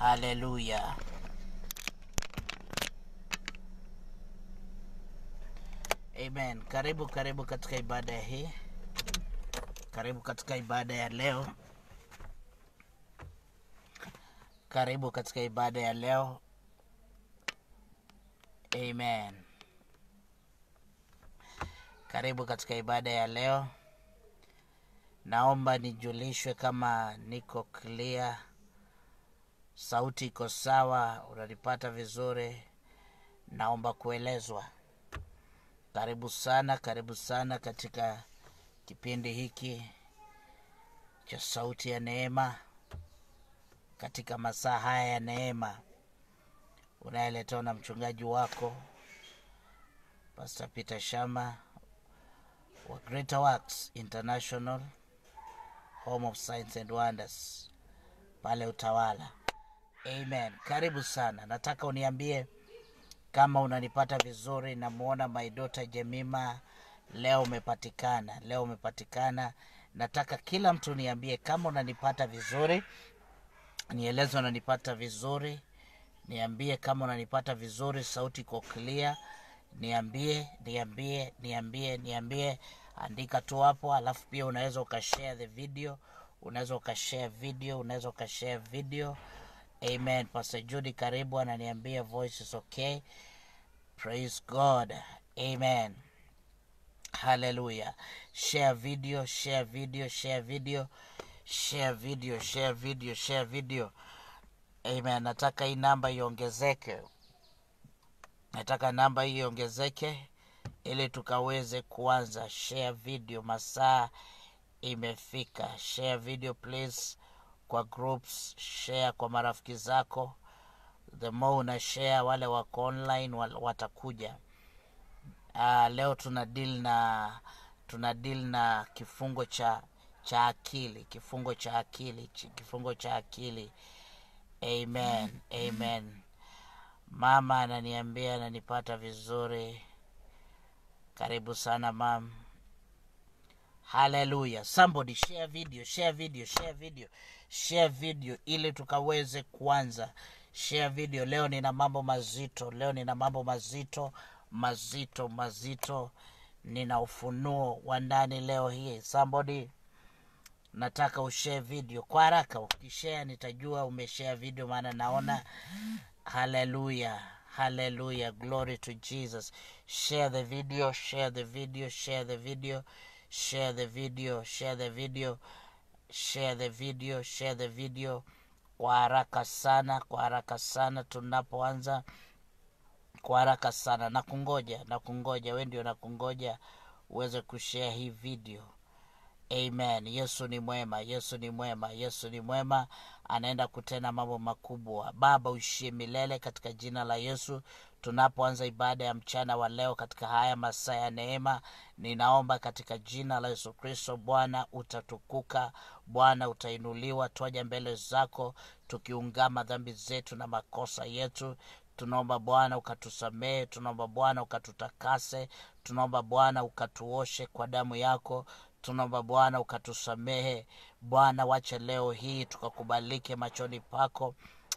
Haleluya. Amen. Karibu katika ibada hii. Karibu katika ibada ya leo. Karibu katika ibada ya leo. Amen. Karibu katika ibada ya leo. Naomba nijulishwe kama niko clear. Sauti iko sawa, unanipata vizuri. Naomba kuelezwa. Karibu sana katika kipindi hiki cha Sauti ya Neema, katika masaa haya ya neema, unayeletwa na mchungaji wako Pastor Peter Shama wa Greater Works International, Home of Signs and Wonders, pale Utawala. Amen. Karibu sana. Nataka uniambie kama unanipata vizuri. Namuona my daughter Jemima, leo umepatikana. Nataka kila mtu niambie kama unanipata vizuri. Nieleze unanipata vizuri. Niambie kama unanipata vizuri, sauti iko clear. Niambie. Andika tu hapo, alafu pia unaweza ukashare the video. Unaweza ukashare video. Amen. Pastor Judy karibu, ananiambia voice is okay. Praise God. Amen. Hallelujah. Share video. Amen. Nataka hii namba iongezeke. Ili tukaweze kuanza share video. Masaa imefika. Share video please kwa groups, share kwa marafiki zako. The more una share, wale wako online watakuja. Leo tuna deal na kifungo cha akili. Amen. Mama ananiambia ananipata vizuri. Karibu sana mama. Hallelujah. Somebody share video ili tukaweze kuanza. Share video. Leo nina mambo mazito. Nina ufunuo wa ndani leo hii. Somebody, nataka ushare video kwa haraka. Ukishare nitajua umeshare video, maana naona. Hallelujah. Glory to Jesus. Share the video kwa haraka sana tunapoanza. Kwa haraka sana. Nakungoja wewe, ndio nakungoja uweze kushare hii video. Amen. Yesu ni mwema. Anaenda kutenda mambo makubwa. Baba uishie milele katika jina la Yesu. Tunapoanza ibada ya mchana wa leo katika haya masaa ya neema, ninaomba katika jina la Yesu Kristo, Bwana utatukuka, Bwana utainuliwa. Twaja mbele zako tukiungama dhambi zetu na makosa yetu. Tunaomba Bwana ukatusamehe, tunaomba Bwana ukatutakase, tunaomba Bwana ukatuoshe kwa damu yako. Tunaomba Bwana ukatusamehe. Bwana wacha leo hii tukakubalike machoni pako.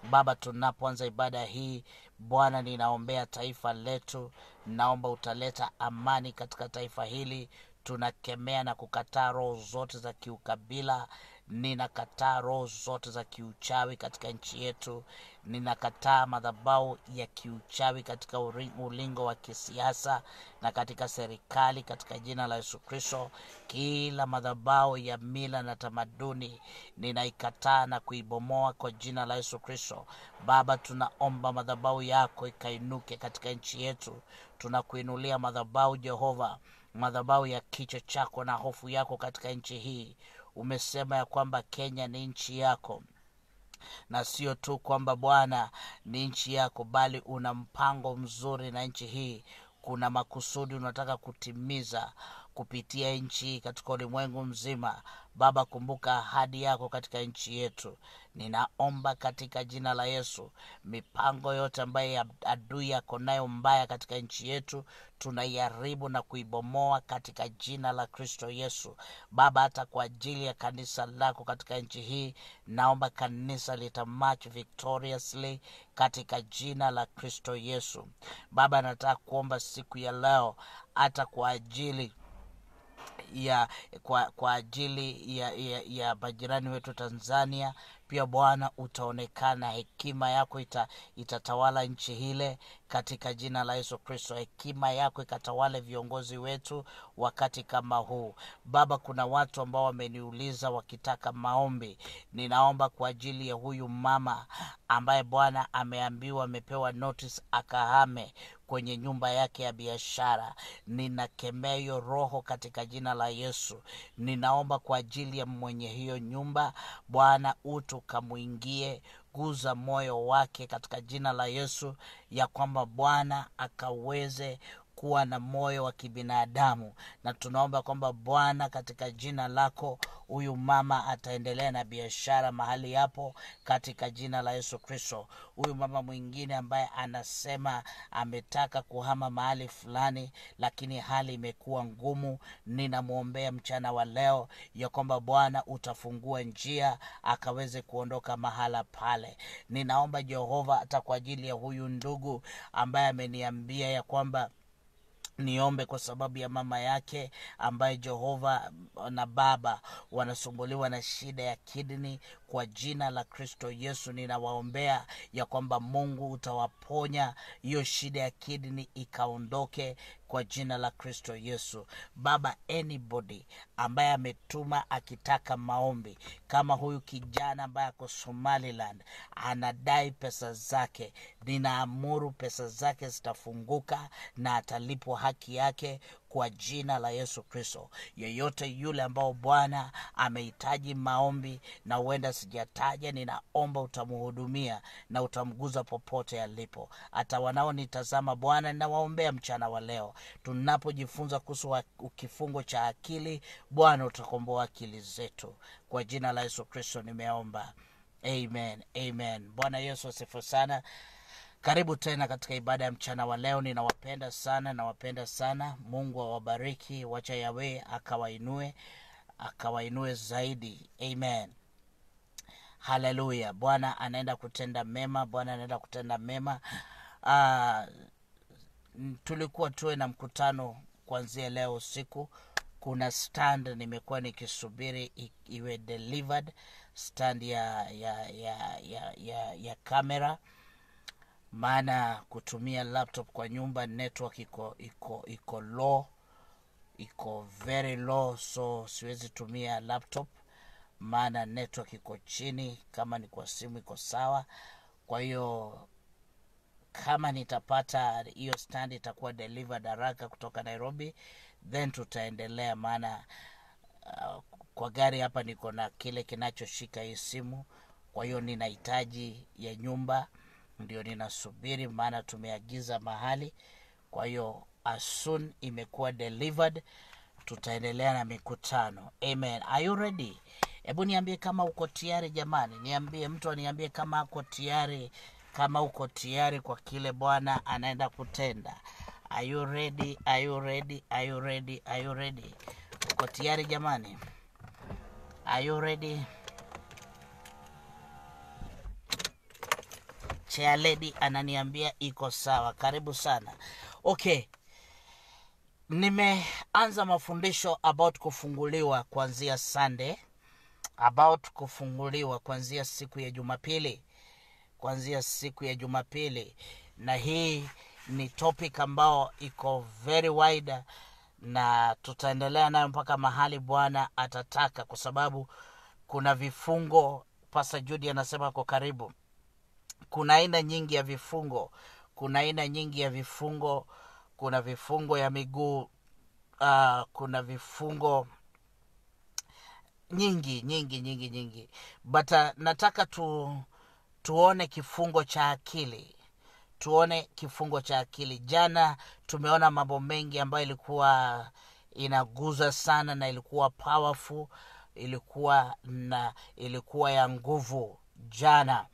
Baba, tunapoanza ibada hii, Bwana ninaombea taifa letu. Naomba utaleta amani katika taifa hili. Tunakemea na kukataa roho zote za kiukabila. Ninakataa roho zote za kiuchawi katika nchi yetu. Ninakataa madhabahu ya kiuchawi katika ulingo wa kisiasa na katika serikali katika jina la Yesu Kristo. Kila madhabahu ya mila na tamaduni ninaikataa na kuibomoa kwa jina la Yesu Kristo. Baba, tunaomba madhabahu yako ikainuke katika nchi yetu. Tunakuinulia madhabahu Jehova, madhabahu ya kichwa chako na hofu yako katika nchi hii. Umesema ya kwamba Kenya ni nchi yako, na sio tu kwamba Bwana ni nchi yako, bali una mpango mzuri na nchi hii. Kuna makusudi unataka kutimiza kupitia nchi katika ulimwengu mzima. Baba, kumbuka ahadi yako katika nchi yetu. Ninaomba katika jina la Yesu, mipango yote ambayo adui yako nayo mbaya katika nchi yetu, tunaiharibu na kuibomoa katika jina la Kristo Yesu. Baba, hata kwa ajili ya kanisa lako katika nchi hii, naomba kanisa litamarch victoriously katika jina la Kristo Yesu. Baba, nataka kuomba siku ya leo hata kwa ajili ya majirani wetu Tanzania. Pia Bwana, utaonekana, hekima yako itatawala nchi hile katika jina la Yesu Kristo. Hekima yako ikatawale viongozi wetu wakati kama huu. Baba, kuna watu ambao wameniuliza wakitaka maombi. Ninaomba kwa ajili ya huyu mama ambaye Bwana ameambiwa, amepewa notice akahame kwenye nyumba yake ya biashara. Ninakemea hiyo roho katika jina la Yesu. Ninaomba kwa ajili ya mwenye hiyo nyumba, Bwana kamuingie, guza moyo wake katika jina la Yesu, ya kwamba Bwana akaweze kuwa na moyo wa kibinadamu. Na tunaomba kwamba Bwana katika jina lako, huyu mama ataendelea na biashara mahali hapo katika jina la Yesu Kristo. Huyu mama mwingine ambaye anasema ametaka kuhama mahali fulani lakini hali imekuwa ngumu, ninamuombea mchana wa leo ya kwamba Bwana utafungua njia akaweze kuondoka mahala pale. Ninaomba Jehova hata kwa ajili ya huyu ndugu ambaye ameniambia ya kwamba niombe kwa sababu ya mama yake ambaye Jehova na baba wanasumbuliwa na shida ya kidney. Kwa jina la Kristo Yesu ninawaombea ya kwamba Mungu utawaponya hiyo shida ya kidney ikaondoke kwa jina la Kristo Yesu. Baba, anybody ambaye ametuma akitaka maombi, kama huyu kijana ambaye ako Somaliland anadai pesa zake, ninaamuru pesa zake zitafunguka na atalipwa haki yake kwa jina la Yesu Kristo. Yeyote yule ambao Bwana amehitaji maombi na huenda sijataja, ninaomba utamuhudumia na utamguza popote alipo. Hata wanaonitazama Bwana, ninawaombea mchana wa leo, tunapojifunza kuhusu kifungo cha akili, Bwana utakomboa akili zetu. Kwa jina la Yesu Kristo nimeomba. Amen. Amen. Bwana Yesu asifiwe sana. Karibu tena katika ibada ya mchana wa leo. Ninawapenda sana. Mungu awabariki. Wacha Yahweh akawainue zaidi. Amen. Haleluya. Bwana anaenda kutenda mema. Tulikuwa tuwe na mkutano kuanzia leo usiku. Kuna stand nimekuwa nikisubiri iwe delivered, stand ya kamera. Maana kutumia laptop kwa nyumba, network iko low, iko very low, so siwezi tumia laptop maana network iko chini. Kama ni kwa simu iko sawa. Kwa hiyo kama nitapata hiyo stand itakuwa delivered haraka kutoka Nairobi, then tutaendelea. Maana kwa gari hapa niko na kile kinachoshika hii simu. Kwa hiyo ninahitaji ya nyumba, ndio ninasubiri maana tumeagiza mahali. Kwa hiyo as soon imekuwa delivered, tutaendelea na mikutano. Amen. Are you ready? Hebu niambie kama uko tayari jamani. Mtu aniambie kama uko tayari, uko tayari kwa kile Bwana anaenda kutenda. Are you ready? Uko tayari jamani? Are you ready? Chair lady ananiambia iko sawa. Karibu sana. Okay. Nimeanza mafundisho about kufunguliwa kuanzia Sunday. Kuanzia siku ya Jumapili. Na hii ni topic ambao iko very wide, na tutaendelea nayo mpaka mahali Bwana atataka, kwa sababu kuna vifungo. Pastor Judy anasema kwa karibu. Kuna aina nyingi ya vifungo. Kuna vifungo ya miguu, kuna vifungo nyingi. But nataka tuone kifungo cha akili. Jana tumeona mambo mengi ambayo inaguza sana na ilikuwa powerful, ilikuwa ya nguvu jana.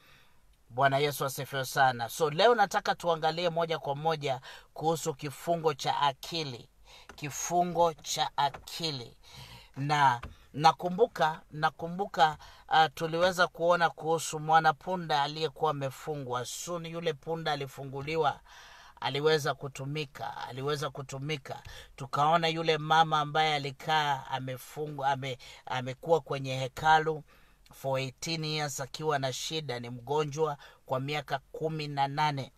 Bwana Yesu asifiwe sana. So leo nataka tuangalie moja kwa moja kuhusu kifungo cha akili. Kifungo cha akili. Na nakumbuka tuliweza kuona kuhusu mwanapunda aliyekuwa amefungwa. Soon yule punda alifunguliwa, aliweza kutumika. Tukaona yule mama ambaye alikaa amefungwa, amekuwa kwenye hekalu for 18 years akiwa na shida, ni mgonjwa kwa miaka 18.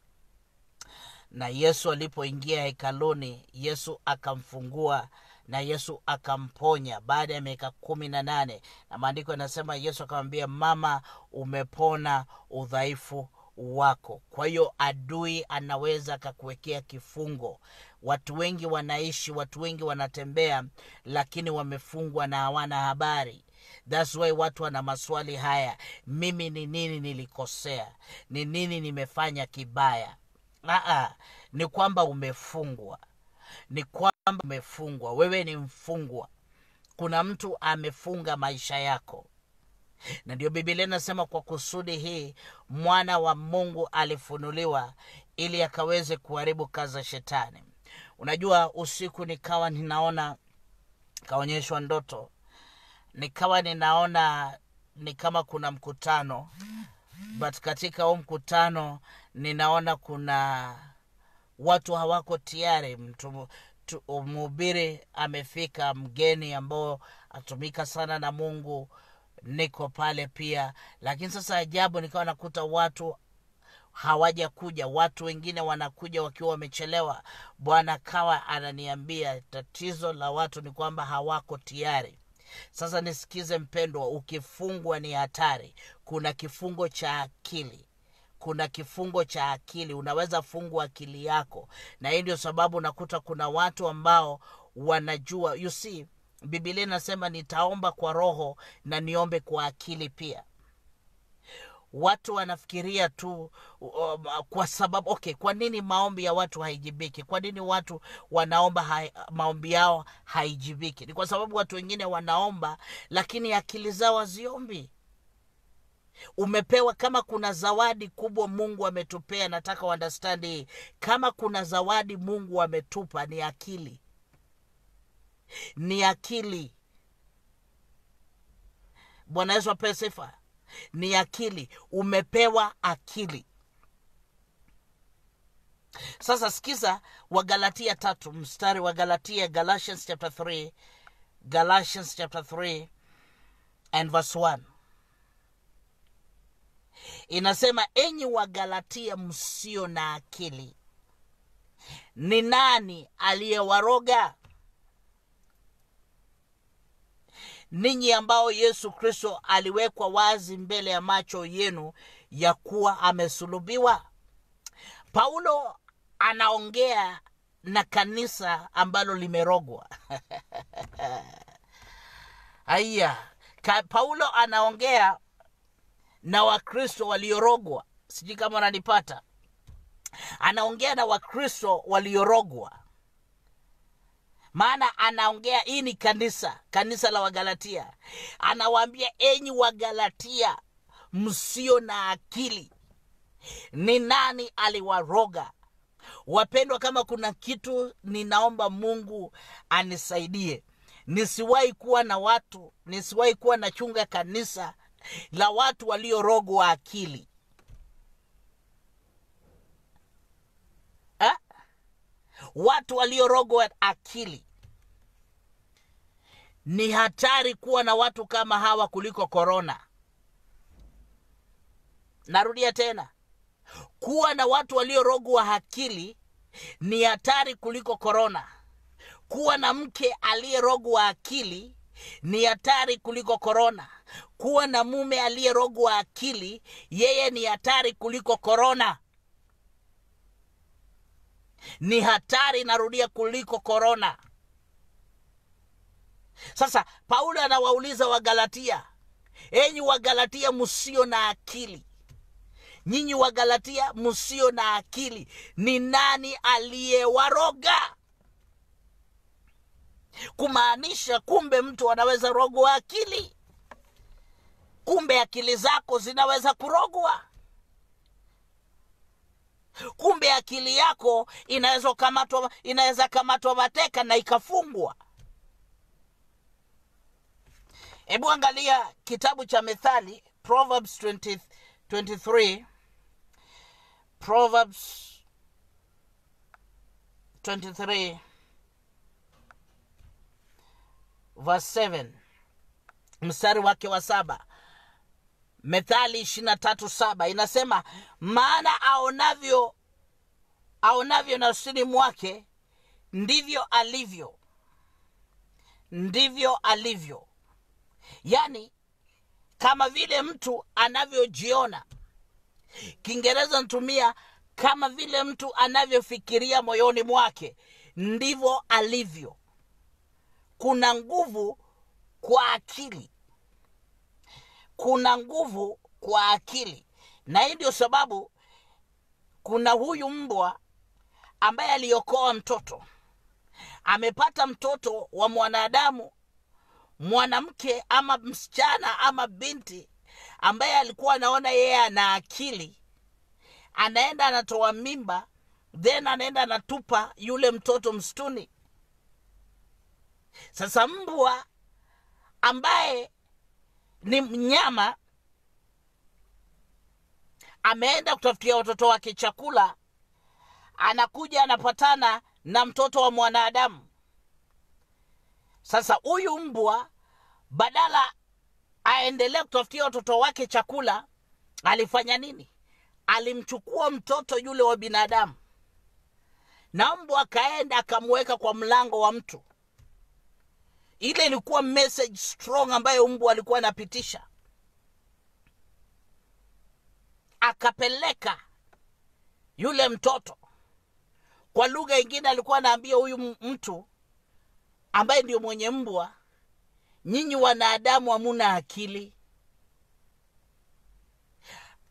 Na Yesu alipoingia hekaluni, Yesu akamfungua na Yesu akamponya baada ya miaka 18. Na maandiko yanasema Yesu akamwambia, mama, umepona udhaifu wako. Kwa hiyo adui anaweza akakuwekea kifungo. Watu wengi wanaishi, watu wengi wanatembea, lakini wamefungwa na hawana habari. That's why watu wana maswali haya, mimi ni nini nilikosea? Ni nini nimefanya kibaya? Ni kwamba umefungwa. Wewe ni mfungwa. Kuna mtu amefunga maisha yako. Na ndio Biblia inasema kwa kusudi hii mwana wa Mungu alifunuliwa ili akaweze kuharibu kazi za shetani. Unajua, usiku nikawa ninaona, kaonyeshwa ndoto, nikawa ninaona ni kama kuna mkutano, but katika huo mkutano ninaona kuna watu hawako tayari. Mhubiri amefika, mgeni ambao atumika sana na Mungu, niko pale pia. Lakini sasa ajabu, nikawa nakuta watu hawaja kuja, watu wengine wanakuja wakiwa wamechelewa. Bwana kawa ananiambia tatizo la watu ni kwamba hawako tayari. Sasa nisikize mpendwa, ukifungwa ni hatari. Kuna kifungo cha akili. Unaweza fungwa akili yako. Na hii ndio sababu nakuta kuna watu ambao wanajua. You see, Biblia inasema nitaomba kwa roho na niombe kwa akili pia. Watu wanafikiria tu kwa sababu kwa nini maombi ya watu haijibiki? Kwa nini watu wanaomba maombi yao haijibiki? Ni kwa sababu watu wengine wanaomba lakini akili zao haziombi. Umepewa, kama kuna zawadi kubwa Mungu ametupea, nataka understand hii. Kama kuna zawadi Mungu ametupa ni akili. Ni akili. Bwana Yesu apewe sifa. Ni akili. Umepewa akili. Sasa sikiza Wagalatia 3 mstari wa Galatians chapter 3 and verse 1. Inasema, enyi Wagalatia msio na akili, ni nani aliyewaroga? Ninyi ambao Yesu Kristo aliwekwa wazi mbele ya macho yenu ya kuwa amesulubiwa. Paulo anaongea na kanisa ambalo limerogwa. Paulo anaongea na Wakristo waliorogwa. Sijui kama wananipata. Anaongea na Wakristo waliorogwa. Maana anaongea, hii ni kanisa la Wagalatia. Anawaambia, enyi Wagalatia msio na akili, ni nani aliwaroga? Wapendwa, kama kuna kitu ninaomba Mungu anisaidie, nisiwahi kuwa na chunga kanisa la watu waliorogwa akili. Watu waliorogwa akili. Ni hatari kuwa na watu kama hawa kuliko korona. Narudia tena, kuwa na watu waliorogwa akili ni hatari kuliko korona. Kuwa na mke aliyerogwa akili ni hatari kuliko korona. Kuwa na mume aliyerogwa akili, yeye ni hatari kuliko korona. Ni hatari, narudia, kuliko korona. Sasa Paulo anawauliza Wagalatia, enyi Wagalatia msio na akili, nyinyi Wagalatia msio na akili, ni nani aliyewaroga? kumaanisha kumbe mtu anaweza rogwa akili. Kumbe akili zako zinaweza kurogwa. Kumbe akili yako inaweza kamatwa mateka na ikafungwa. Hebu angalia kitabu cha Methali, Proverbs 23. Proverbs 23 verse 7, mstari wake wa 7. Methali 23:7 inasema, maana aonavyo nafsini mwake ndivyo alivyo. Yani kama vile mtu anavyojiona. Kiingereza natumia kama vile mtu anavyofikiria moyoni mwake ndivyo alivyo. Kuna nguvu kwa akili. Kuna nguvu kwa akili. Na hii ndio sababu kuna huyu mbwa ambaye aliokoa mtoto. Amepata mtoto wa mwanadamu, mwanamke ama msichana ama binti ambaye alikuwa anaona yeye ana akili. Anaenda anatoa mimba, then anaenda anatupa yule mtoto msituni. Sasa mbwa ambaye ni mnyama ameenda kutafutia watoto wake chakula, anakuja anapatana na mtoto wa mwanadamu. Sasa huyu mbwa badala aendelee kutafutia watoto wake chakula, alifanya nini? Alimchukua mtoto yule wa binadamu, na mbwa akaenda akamweka kwa mlango wa mtu. Ile ilikuwa message strong ambayo mbwa alikuwa anapitisha. Akapeleka yule mtoto. Kwa lugha nyingine alikuwa anaambia huyu mtu ambaye ndio mwenye mbwa, nyinyi wanadamu hamuna akili.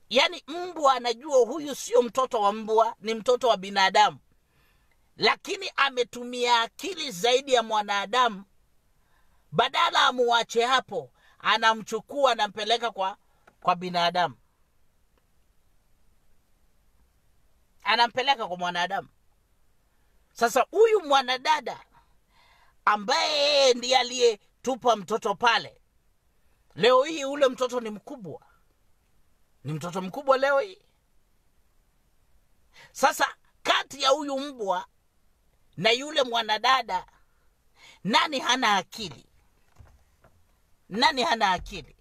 Yani mbwa anajua huyu sio mtoto wa mbwa, ni mtoto wa binadamu. Lakini ametumia akili zaidi ya mwanadamu. Badala amuache hapo, anamchukua anampeleka kwa binadamu. Anampeleka kwa mwanadamu. Sasa huyu mwanadada ambaye ndiye aliyetupa mtoto pale, leo hii ule mtoto ni mkubwa. Ni mtoto mkubwa leo hii. Sasa kati ya huyu mbwa na yule mwanadada, nani hana akili? Nani hana akili?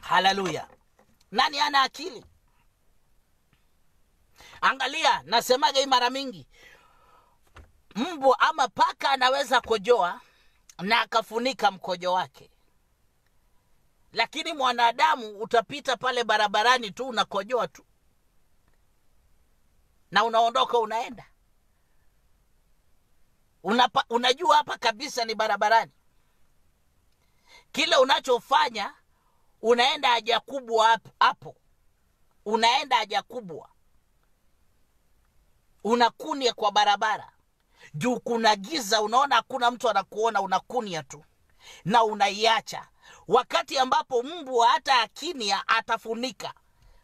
Haleluya. Nani hana akili? Angalia, nasemaga hii mara mingi. Mbwa ama paka anaweza kojoa na akafunika mkojo wake. Lakini mwanadamu utapita pale barabarani tu unakojoa tu, na unaondoka unaenda. Unajua hapa kabisa ni barabarani. Kile unachofanya, unaenda haja kubwa hapo. Unaenda haja kubwa. Unakunia kwa barabara. Juu kuna giza, unaona hakuna mtu anakuona, unakunia tu na unaiacha. Wakati ambapo mbwa hata akinia atafunika,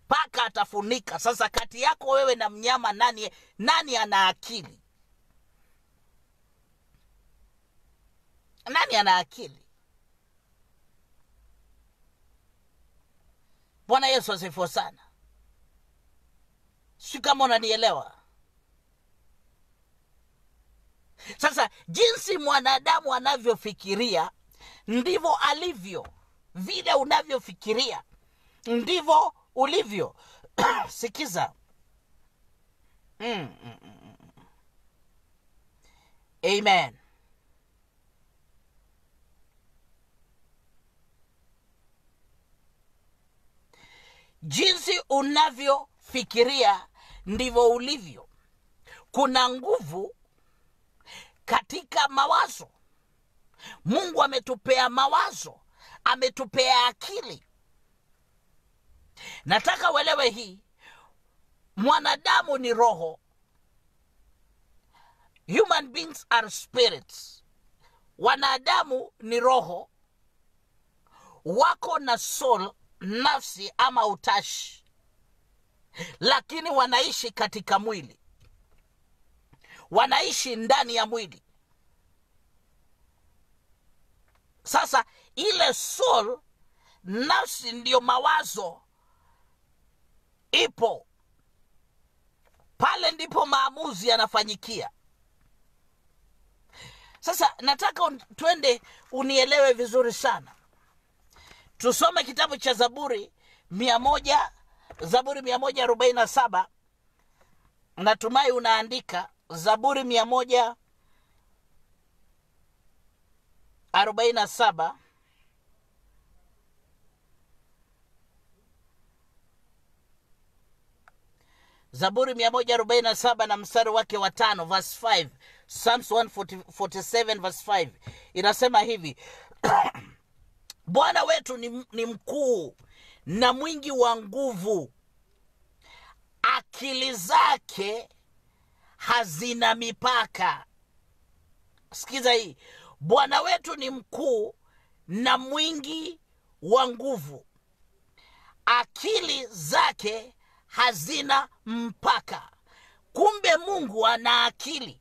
paka atafunika. Sasa kati yako wewe na mnyama, nani ana akili? Nani ana akili? Bwana Yesu asifiwe sana. Si kama unanielewa. Sasa jinsi mwanadamu anavyofikiria ndivyo alivyo. Vile unavyofikiria ndivyo ulivyo. Sikiza. Amen. Jinsi unavyofikiria ndivyo ulivyo. Kuna nguvu katika mawazo. Mungu ametupea mawazo, ametupea akili. Nataka uelewe hii. Mwanadamu ni roho, Human beings are spirits. Wanadamu ni roho, wako na soul, nafsi ama utashi, lakini wanaishi katika mwili, wanaishi ndani ya mwili. Sasa ile soul, nafsi, ndio mawazo ipo pale, ndipo maamuzi yanafanyikia. Sasa nataka twende unielewe vizuri sana. Tusome kitabu cha Zaburi 147. Natumai unaandika. Zaburi 147. Zaburi 147 na mstari wake wa 5, verse 5. Psalms 147 verse 5 inasema hivi: Bwana wetu ni mkuu na mwingi wa nguvu, akili zake hazina mipaka. Sikiza hii. Bwana wetu ni mkuu na mwingi wa nguvu, akili zake hazina mpaka. Kumbe Mungu ana akili.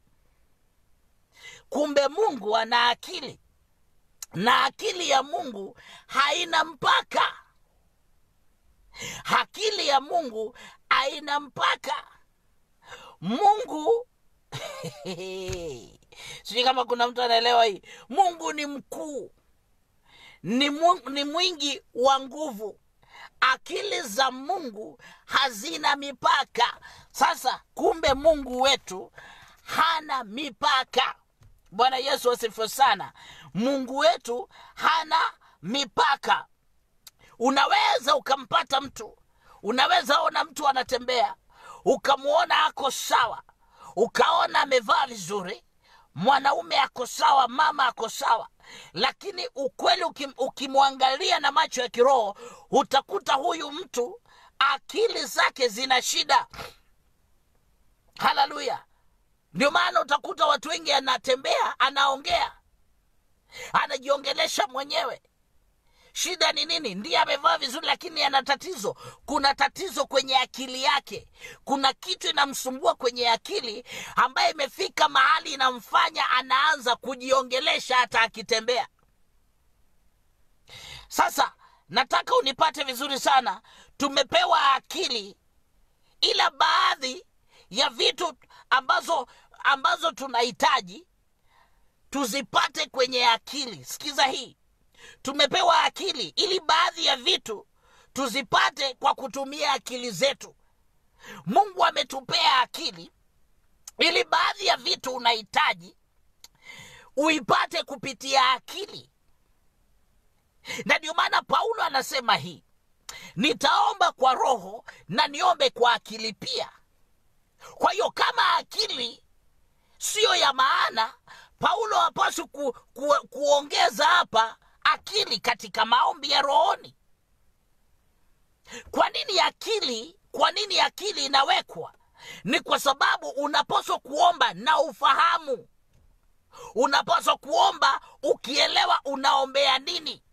Kumbe Mungu ana akili, na akili ya Mungu haina mpaka. Akili ya Mungu haina mpaka. Mungu sijui kama kuna mtu anaelewa hii. Mungu ni mkuu, ni mwingi wa nguvu. Akili za Mungu hazina mipaka. Sasa kumbe Mungu wetu hana mipaka. Bwana Yesu asifiwe sana. Mungu wetu hana mipaka. Unaweza ukampata mtu, unaweza ona mtu anatembea, ukamuona ako sawa, ukaona amevaa vizuri, mwanaume ako sawa, mama ako sawa, lakini ukweli ukimwangalia na macho ya kiroho, utakuta huyu mtu akili zake zina shida. Haleluya. Ndio maana utakuta watu wengi anatembea, anaongea, anajiongelesha mwenyewe. Shida ni nini? Ndiye amevaa vizuri, lakini ana tatizo. Kuna tatizo kwenye akili yake. Kuna kitu inamsumbua kwenye akili, ambaye imefika mahali inamfanya anaanza kujiongelesha hata akitembea. Sasa nataka unipate vizuri sana. Tumepewa akili, ila baadhi ya vitu ambazo tunahitaji tuzipate kwenye akili. Sikiza hii. Tumepewa akili ili baadhi ya vitu tuzipate kwa kutumia akili zetu. Mungu ametupea akili ili baadhi ya vitu unahitaji uipate kupitia akili. Na ndio maana Paulo anasema hii: nitaomba kwa roho na niombe kwa akili pia. Kwa hiyo kama akili sio ya maana, Paulo hapaswi kuongeza hapa akili katika maombi ya rohoni. Kwa nini akili inawekwa? Ni kwa sababu unapaswa kuomba na ufahamu. Unapaswa kuomba ukielewa unaombea nini.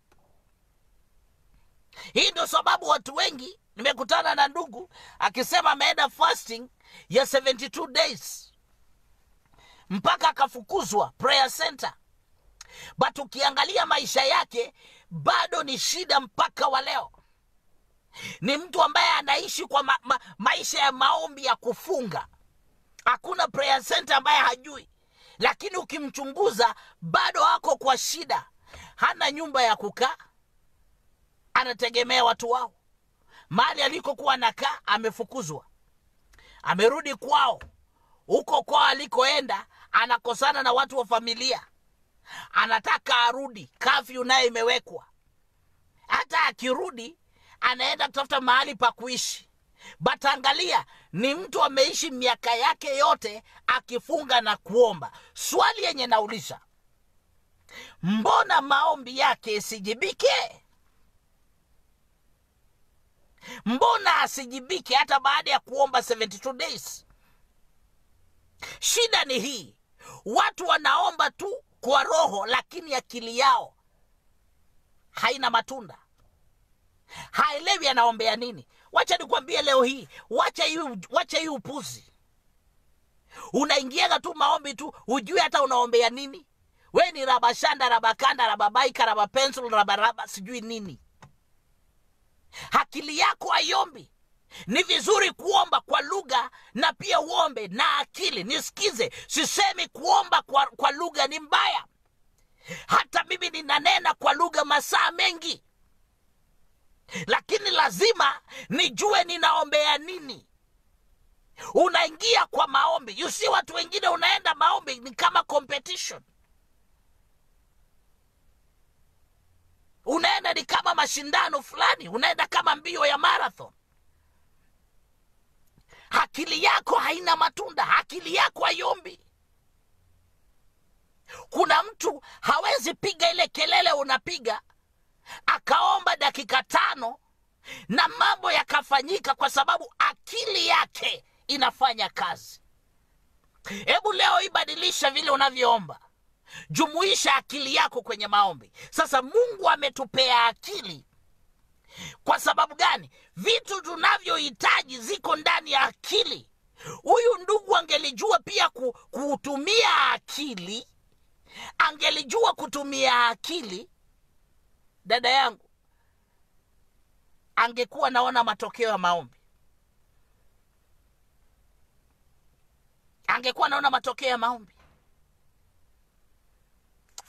Hii ndio sababu watu wengi, nimekutana na ndugu akisema ameenda fasting ya 72 days mpaka akafukuzwa prayer center, but ukiangalia maisha yake bado ni shida mpaka wa leo. Ni mtu ambaye anaishi kwa maisha ya maombi ya kufunga. Hakuna prayer center ambaye hajui, lakini ukimchunguza bado hako kwa shida. Hana nyumba ya kukaa, anategemea watu wao. Mahali alikokuwa anakaa amefukuzwa, amerudi kwao. Huko kwao alikoenda anakosana na watu wa familia, anataka arudi, kafyu naye imewekwa. Hata akirudi anaenda kutafuta mahali pa kuishi. But angalia, ni mtu ameishi miaka yake yote akifunga na kuomba. Swali yenye nauliza, mbona maombi yake isijibike? Mbona asijibike hata baada ya kuomba 72 days? Shida ni hii: Watu wanaomba tu kwa roho, lakini akili yao haina matunda. Haelewi anaombea nini. Wacha nikwambie leo hii, wacha hii upuzi. Unaingiaga tu maombi tu, hujui hata unaombea nini. We ni rabashanda, rabakanda, rababaika, rabapencil, rabaraba sijui nini. Akili yako hayombi. Ni vizuri kuomba kwa lugha na pia uombe na akili. Nisikize, sisemi kuomba kwa lugha ni mbaya. Hata mimi ninanena kwa lugha masaa mengi, lakini lazima nijue ninaombea nini. Unaingia kwa maombi, you see, watu wengine unaenda maombi ni kama competition. Unaenda ni kama mashindano fulani, unaenda kama mbio ya marathon. Akili yako haina matunda, akili yako hayombi. Kuna mtu hawezi piga ile kelele unapiga, akaomba dakika 5 na mambo yakafanyika, kwa sababu akili yake inafanya kazi. Hebu leo ibadilisha vile unavyoomba. Jumuisha akili yako kwenye maombi. Sasa Mungu ametupea akili. Kwa sababu gani? Vitu tunavyohitaji ziko ndani ya akili. Huyu ndugu angelijua pia kutumia akili, angelijua kutumia akili, dada yangu, angekuwa naona matokeo ya maombi. Angekuwa naona matokeo ya maombi.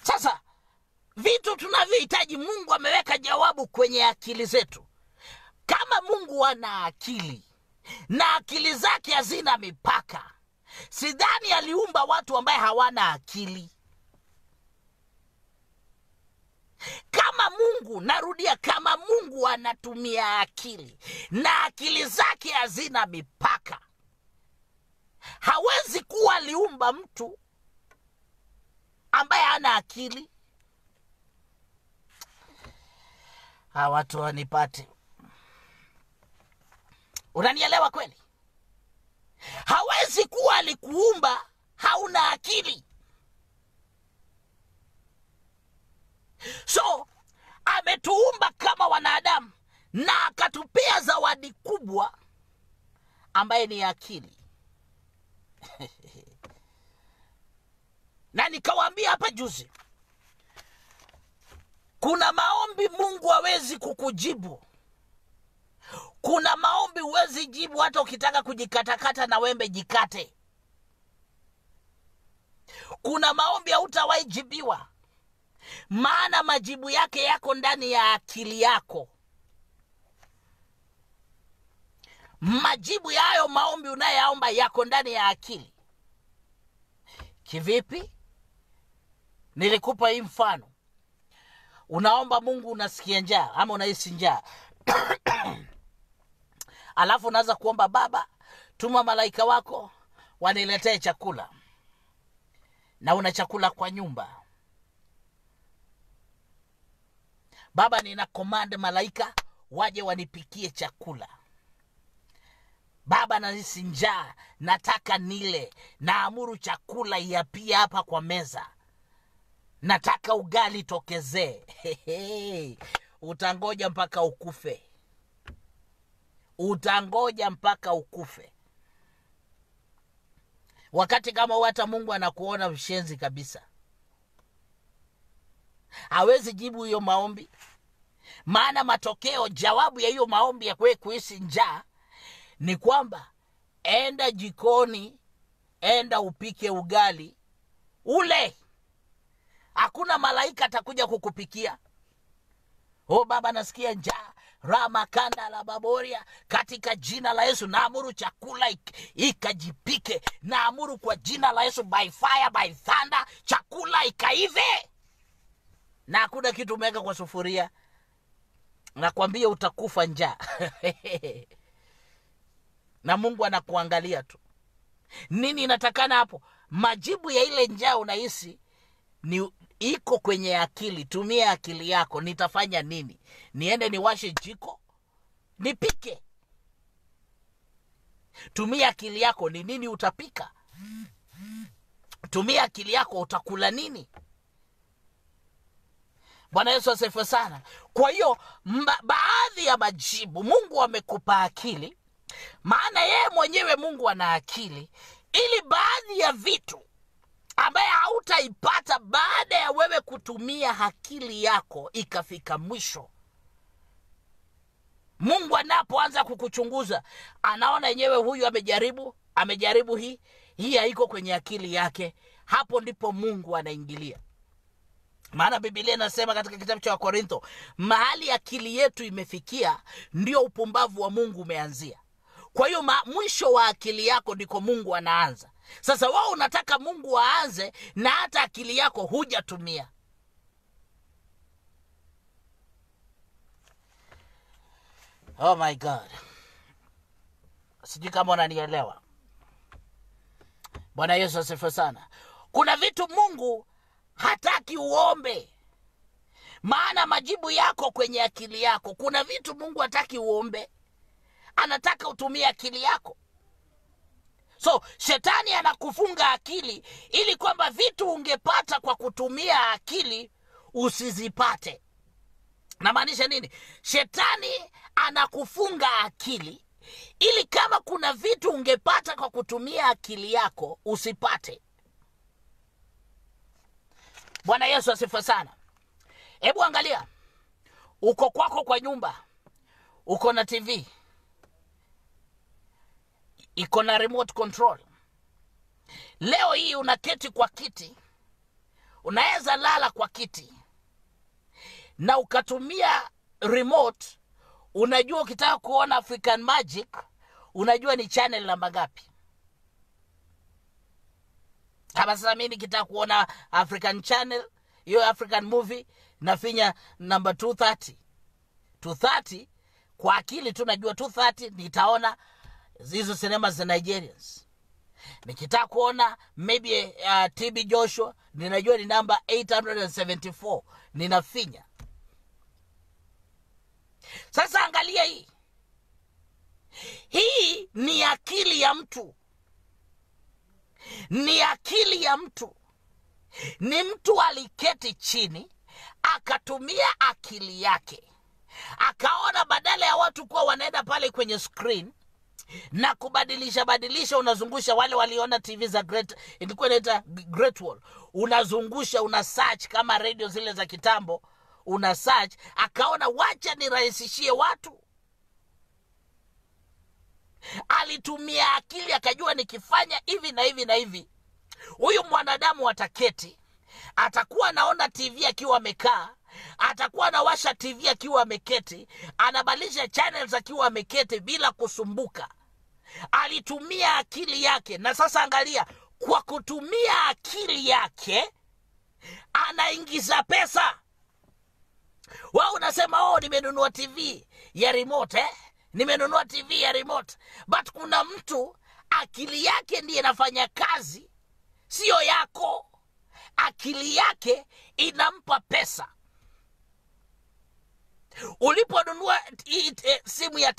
Sasa vitu tunavyohitaji, Mungu ameweka jawabu kwenye akili zetu. Kama Mungu ana akili na akili zake hazina mipaka, sidhani aliumba watu ambaye hawana akili. Kama Mungu, narudia, kama Mungu anatumia akili na akili zake hazina mipaka, hawezi kuwa aliumba mtu ambaye hana akili. Watu wanipate. Unanielewa kweli? Hawezi kuwa alikuumba hauna akili. So ametuumba kama wanadamu na akatupea zawadi kubwa ambaye ni akili. Na nikawaambia hapa juzi, kuna maombi Mungu hawezi kukujibu. Kuna maombi huwezi jibu hata ukitaka kujikatakata na wembe jikate. Kuna maombi hautawahi jibiwa, maana majibu yake yako ndani ya akili yako. Majibu ya hayo maombi unayoomba yako ndani ya akili. Kivipi? Nilikupa hii mfano. Unaomba Mungu, unasikia njaa ama unahisi njaa. Alafu unaanza kuomba, Baba, tuma malaika wako waniletee chakula. Na una chakula kwa nyumba. Baba, nina command malaika waje wanipikie chakula. Baba, nahisi njaa, nataka nile. Naamuru chakula iapie hapa kwa meza. Nataka ugali tokezee. Utangoja mpaka ukufe. Utangoja mpaka ukufe. Wakati kama hata Mungu anakuona mshenzi kabisa, hawezi jibu hiyo maombi. Maana matokeo, jawabu ya hiyo maombi ya kwe kuhisi njaa ni kwamba enda jikoni, enda upike ugali ule. Hakuna malaika atakuja kukupikia. Baba, nasikia njaa, rama kanda la baboria, katika jina la Yesu naamuru chakula ikajipike. Naamuru kwa jina la Yesu, by fire by thunder, chakula ikaive. Na hakuna kitu umeweka kwa sufuria. Nakwambia utakufa njaa. Na Mungu anakuangalia tu. Nini inatakana hapo? Majibu ya ile njaa unahisi ni iko kwenye akili. Tumia akili yako. Nitafanya nini? Niende niwashe jiko nipike? Tumia akili yako. Ni nini utapika? tumia akili yako, utakula nini? Bwana Yesu asifiwe sana. Kwa hiyo baadhi ya majibu, Mungu amekupa akili, maana yeye mwenyewe Mungu ana akili, ili baadhi ya vitu ambaye hautaipata baada ya wewe kutumia akili yako ikafika mwisho. Mungu anapoanza kukuchunguza, anaona yenyewe huyu amejaribu hii haiko kwenye akili yake. Hapo ndipo Mungu anaingilia. Maana Biblia inasema katika kitabu cha Wakorintho, mahali akili yetu imefikia ndio upumbavu wa Mungu umeanzia. Kwa hiyo mwisho wa akili yako ndiko Mungu anaanza. Sasa wao unataka Mungu aanze na hata akili yako hujatumia. Oh my God. Sijui kama unanielewa. Bwana Yesu asifiwe sana. Kuna vitu Mungu hataki uombe, maana majibu yako kwenye akili yako. Kuna vitu Mungu hataki uombe, anataka utumie akili yako. So shetani anakufunga akili ili kwamba vitu ungepata kwa kutumia akili usizipate. Na maanisha nini? Shetani anakufunga akili ili kama kuna vitu ungepata kwa kutumia akili yako usipate. Bwana Yesu asifiwe sana. Hebu angalia, uko kwako kwa nyumba, uko na TV, iko na remote control. Leo hii unaketi kwa kiti, unaweza lala kwa kiti na ukatumia remote. Unajua ukitaka kuona African Magic, unajua ni channel namba ngapi. Kama sasa mimi nikitaka kuona African channel, hiyo African movie, nafinya number 230. 230 kwa akili tu najua 230 nitaona hizo sinema za Nigerians. Nikitaka kuona maybe TB Joshua, ninajua ni number 874, ninafinya. Sasa angalia hii. Hii ni akili ya mtu. Ni akili ya mtu. Ni mtu aliketi chini, akatumia akili yake. Akaona badala ya watu kuwa wanaenda pale kwenye screen na kubadilisha, unazungusha. Wale waliona TV za ilikuwa inaitwa Great Wall. Unazungusha, una search kama radio zile za kitambo, una search. Akaona wacha nirahisishie watu. Alitumia akili, akajua nikifanya hivi na hivi na hivi, huyu mwanadamu ataketi, atakuwa naona TV akiwa amekaa, atakuwa anawasha TV akiwa ameketi, anabadilisha channels akiwa ameketi bila kusumbuka. Alitumia akili yake. Na sasa angalia, kwa kutumia akili yake anaingiza pesa. Wao unasema nimenunua TV ya remote nimenunua TV ya remote. But kuna mtu akili yake ndiye inafanya kazi, sio yako. Akili yake inampa pesa. Uliponunua simu ya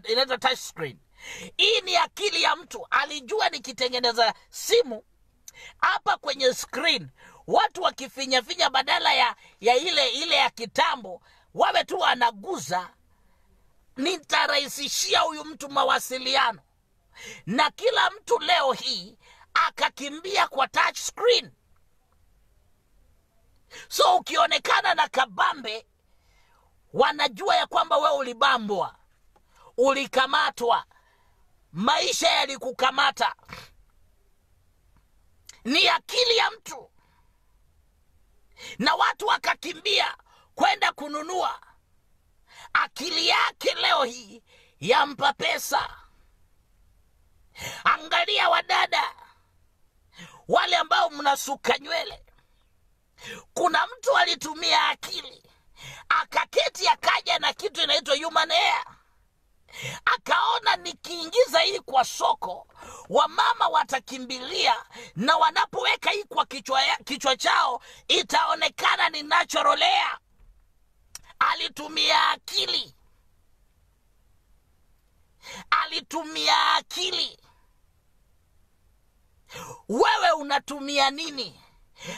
inaitwa touch screen, hii ni akili ya mtu. Alijua nikitengeneza simu hapa kwenye screen, watu wakifinya badala ya ile ya kitambo, wawe tu anaguza, nitarahisishia huyu mtu mawasiliano. Na kila mtu leo hii akakimbia kwa touch screen. So ukionekana na kabambe, wanajua ya kwamba wewe ulibambwa, ulikamatwa, maisha yalikukamata. Ni akili ya mtu. Na watu wakakimbia kwenda kununua. Akili yake leo hii yampa pesa. Angalia wadada wale ambao mnasuka nywele. Kuna mtu alitumia akili, akaketi akaja na kitu inaitwa human hair. Akaona nikiingiza hii kwa soko, wamama watakimbilia, na wanapoweka hii kwa kichwa chao itaonekana ni natural hair. Alitumia akili. Alitumia akili. Wewe unatumia nini?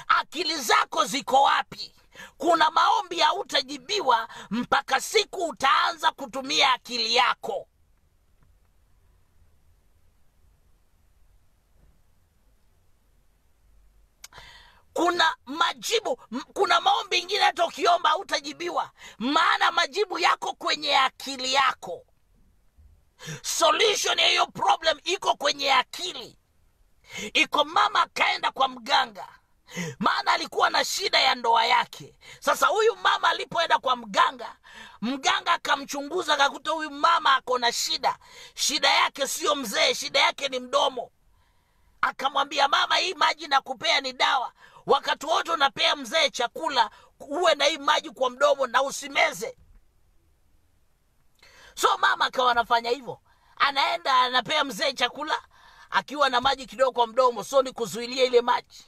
Akili zako ziko wapi? Kuna maombi hautajibiwa mpaka siku utaanza kutumia akili yako. Kuna majibu, kuna maombi ingine hata ukiomba hautajibiwa, maana majibu yako kwenye akili yako. Solution ya hiyo problem iko kwenye akili. Iko mama kaenda kwa mganga, maana alikuwa na shida ya ndoa yake. Sasa huyu mama alipoenda kwa mganga, mganga akamchunguza akakuta huyu mama ako na shida. Shida yake sio mzee, shida yake ni mdomo. Akamwambia, mama, hii maji nakupea ni dawa. Wakati wote unapea mzee chakula, uwe na hii maji kwa mdomo na usimeze. So mama akawa anafanya hivyo. Anaenda anapea mzee chakula akiwa na maji kidogo kwa mdomo, so ni kuzuilia ile maji.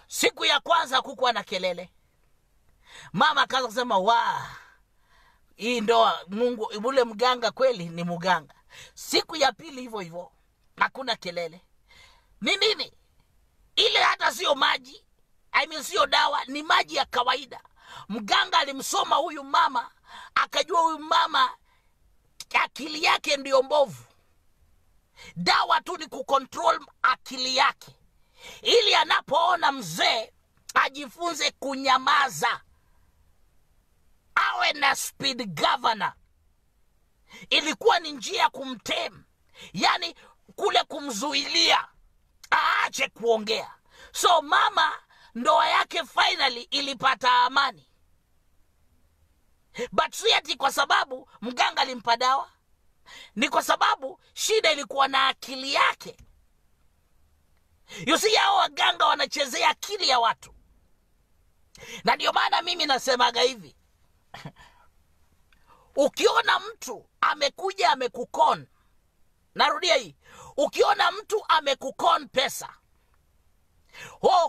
Siku ya kwanza hakukuwa na kelele. Mama akaanza kusema, hii ndoa, Mungu, ule mganga kweli ni mganga. Siku ya pili hivyo hivyo, hakuna kelele. Ni nini? Ile hata sio maji, sio dawa, ni maji ya kawaida. Mganga alimsoma huyu mama, akajua huyu mama akili yake ndio mbovu. Dawa tu ni kucontrol akili yake, ili anapoona mzee ajifunze kunyamaza, awe na speed governor. Ilikuwa ni njia kumtem, yani kule kumzuilia aache kuongea. So mama ndoa yake finally ilipata amani. But si ati kwa sababu mganga alimpa dawa, ni kwa sababu shida ilikuwa na akili yake. You see, hao waganga wanachezea akili ya watu. Na ndio maana mimi nasemaga hivi, ukiona mtu amekuja amekukon, narudia hii, ukiona mtu amekukon pesa,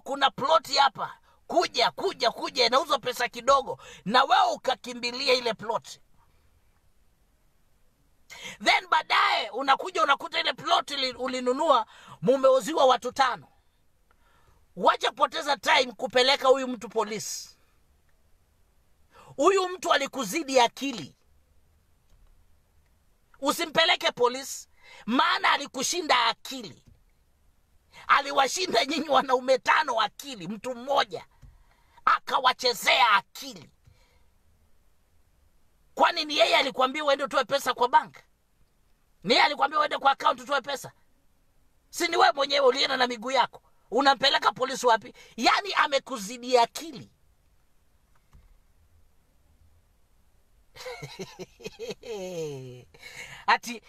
kuna ploti hapa, kuja inauzwa pesa kidogo, na wewe ukakimbilia ile ploti, then baadaye unakuja unakuta ile ploti ulinunua mumeuziwa watu 5. Wacha poteza time kupeleka huyu mtu polisi. Huyu mtu alikuzidi akili. Usimpeleke polisi, maana alikushinda akili. Aliwashinda nyinyi wanaume 5 akili, mtu mmoja akawachezea akili. Kwani ni yeye alikwambia uende utoe pesa kwa bank? Ni yeye alikwambia uende kwa account utoe pesa? Si ni wewe mwenyewe ulienda na miguu yako? Unampeleka polisi wapi? Yani amekuzidi akili. Ati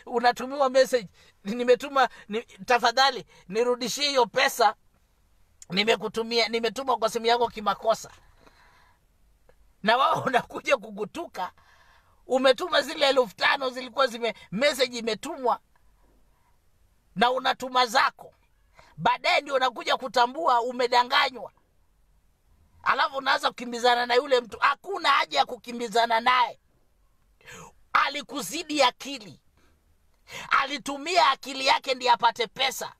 unatumiwa message, tafadhali nirudishie hiyo pesa nimetuma kwa simu yako kimakosa. Na wao unakuja kugutuka, umetuma zile 5,000 zilikuwa message imetumwa na unatuma zako. Baadaye ndio unakuja kutambua umedanganywa. Alafu unaanza kukimbizana na yule mtu. Hakuna haja ya kukimbizana naye. Alikuzidi akili. Alitumia akili yake ndiye apate pesa.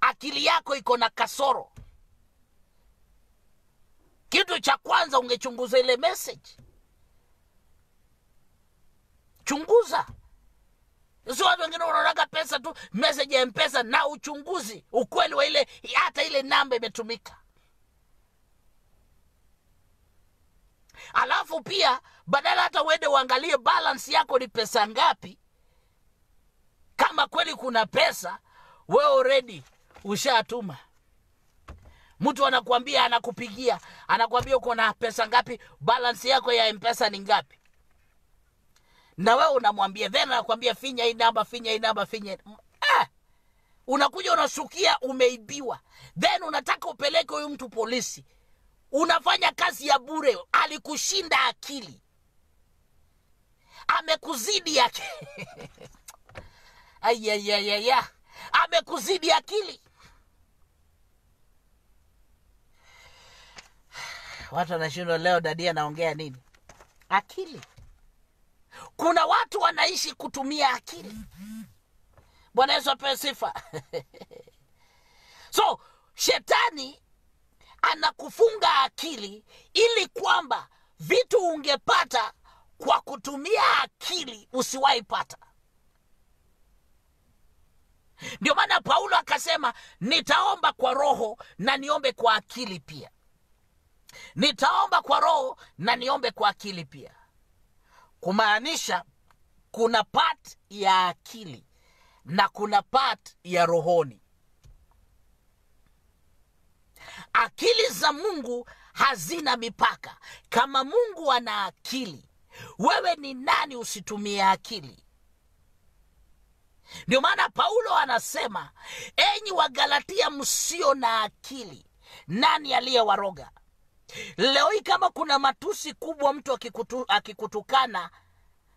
Akili yako iko na kasoro. Kitu cha kwanza ungechunguza ile message. Chunguza. Sio watu wengine wanaona pesa tu, message ya M-Pesa, na uchunguzi ukweli wa ile, hata ile namba imetumika. Alafu pia badala hata uende uangalie balance yako ni pesa ngapi, kama kweli kuna pesa, wewe already ushatuma. Mtu anakuambia, anakupigia, anakuambia uko na pesa ngapi, balance yako ya M-Pesa ni ngapi, na wewe unamwambia, then anakuambia finya hii namba, finya hii namba, finya. Unakuja unashukia umeibiwa, then unataka upeleke huyu mtu polisi. Unafanya kazi ya bure. Alikushinda akili, amekuzidi akili. Amekuzidi akili. Watu wanashindwa leo Dadia anaongea nini? Akili. Kuna watu wanaishi kutumia akili. Bwana Yesu apewe sifa. So shetani anakufunga akili ili kwamba vitu ungepata kwa kutumia akili usiwahi pata. Ndio maana Paulo akasema nitaomba kwa roho na niombe kwa akili pia. Nitaomba kwa roho na niombe kwa akili pia. Kumaanisha kuna part ya akili na kuna part ya rohoni. Akili za Mungu hazina mipaka. Kama Mungu ana akili, wewe ni nani usitumie akili? Ndio maana Paulo anasema, enyi Wagalatia msio na akili, nani aliyewaroga? Leo hii kama kuna matusi kubwa mtu akikutukana,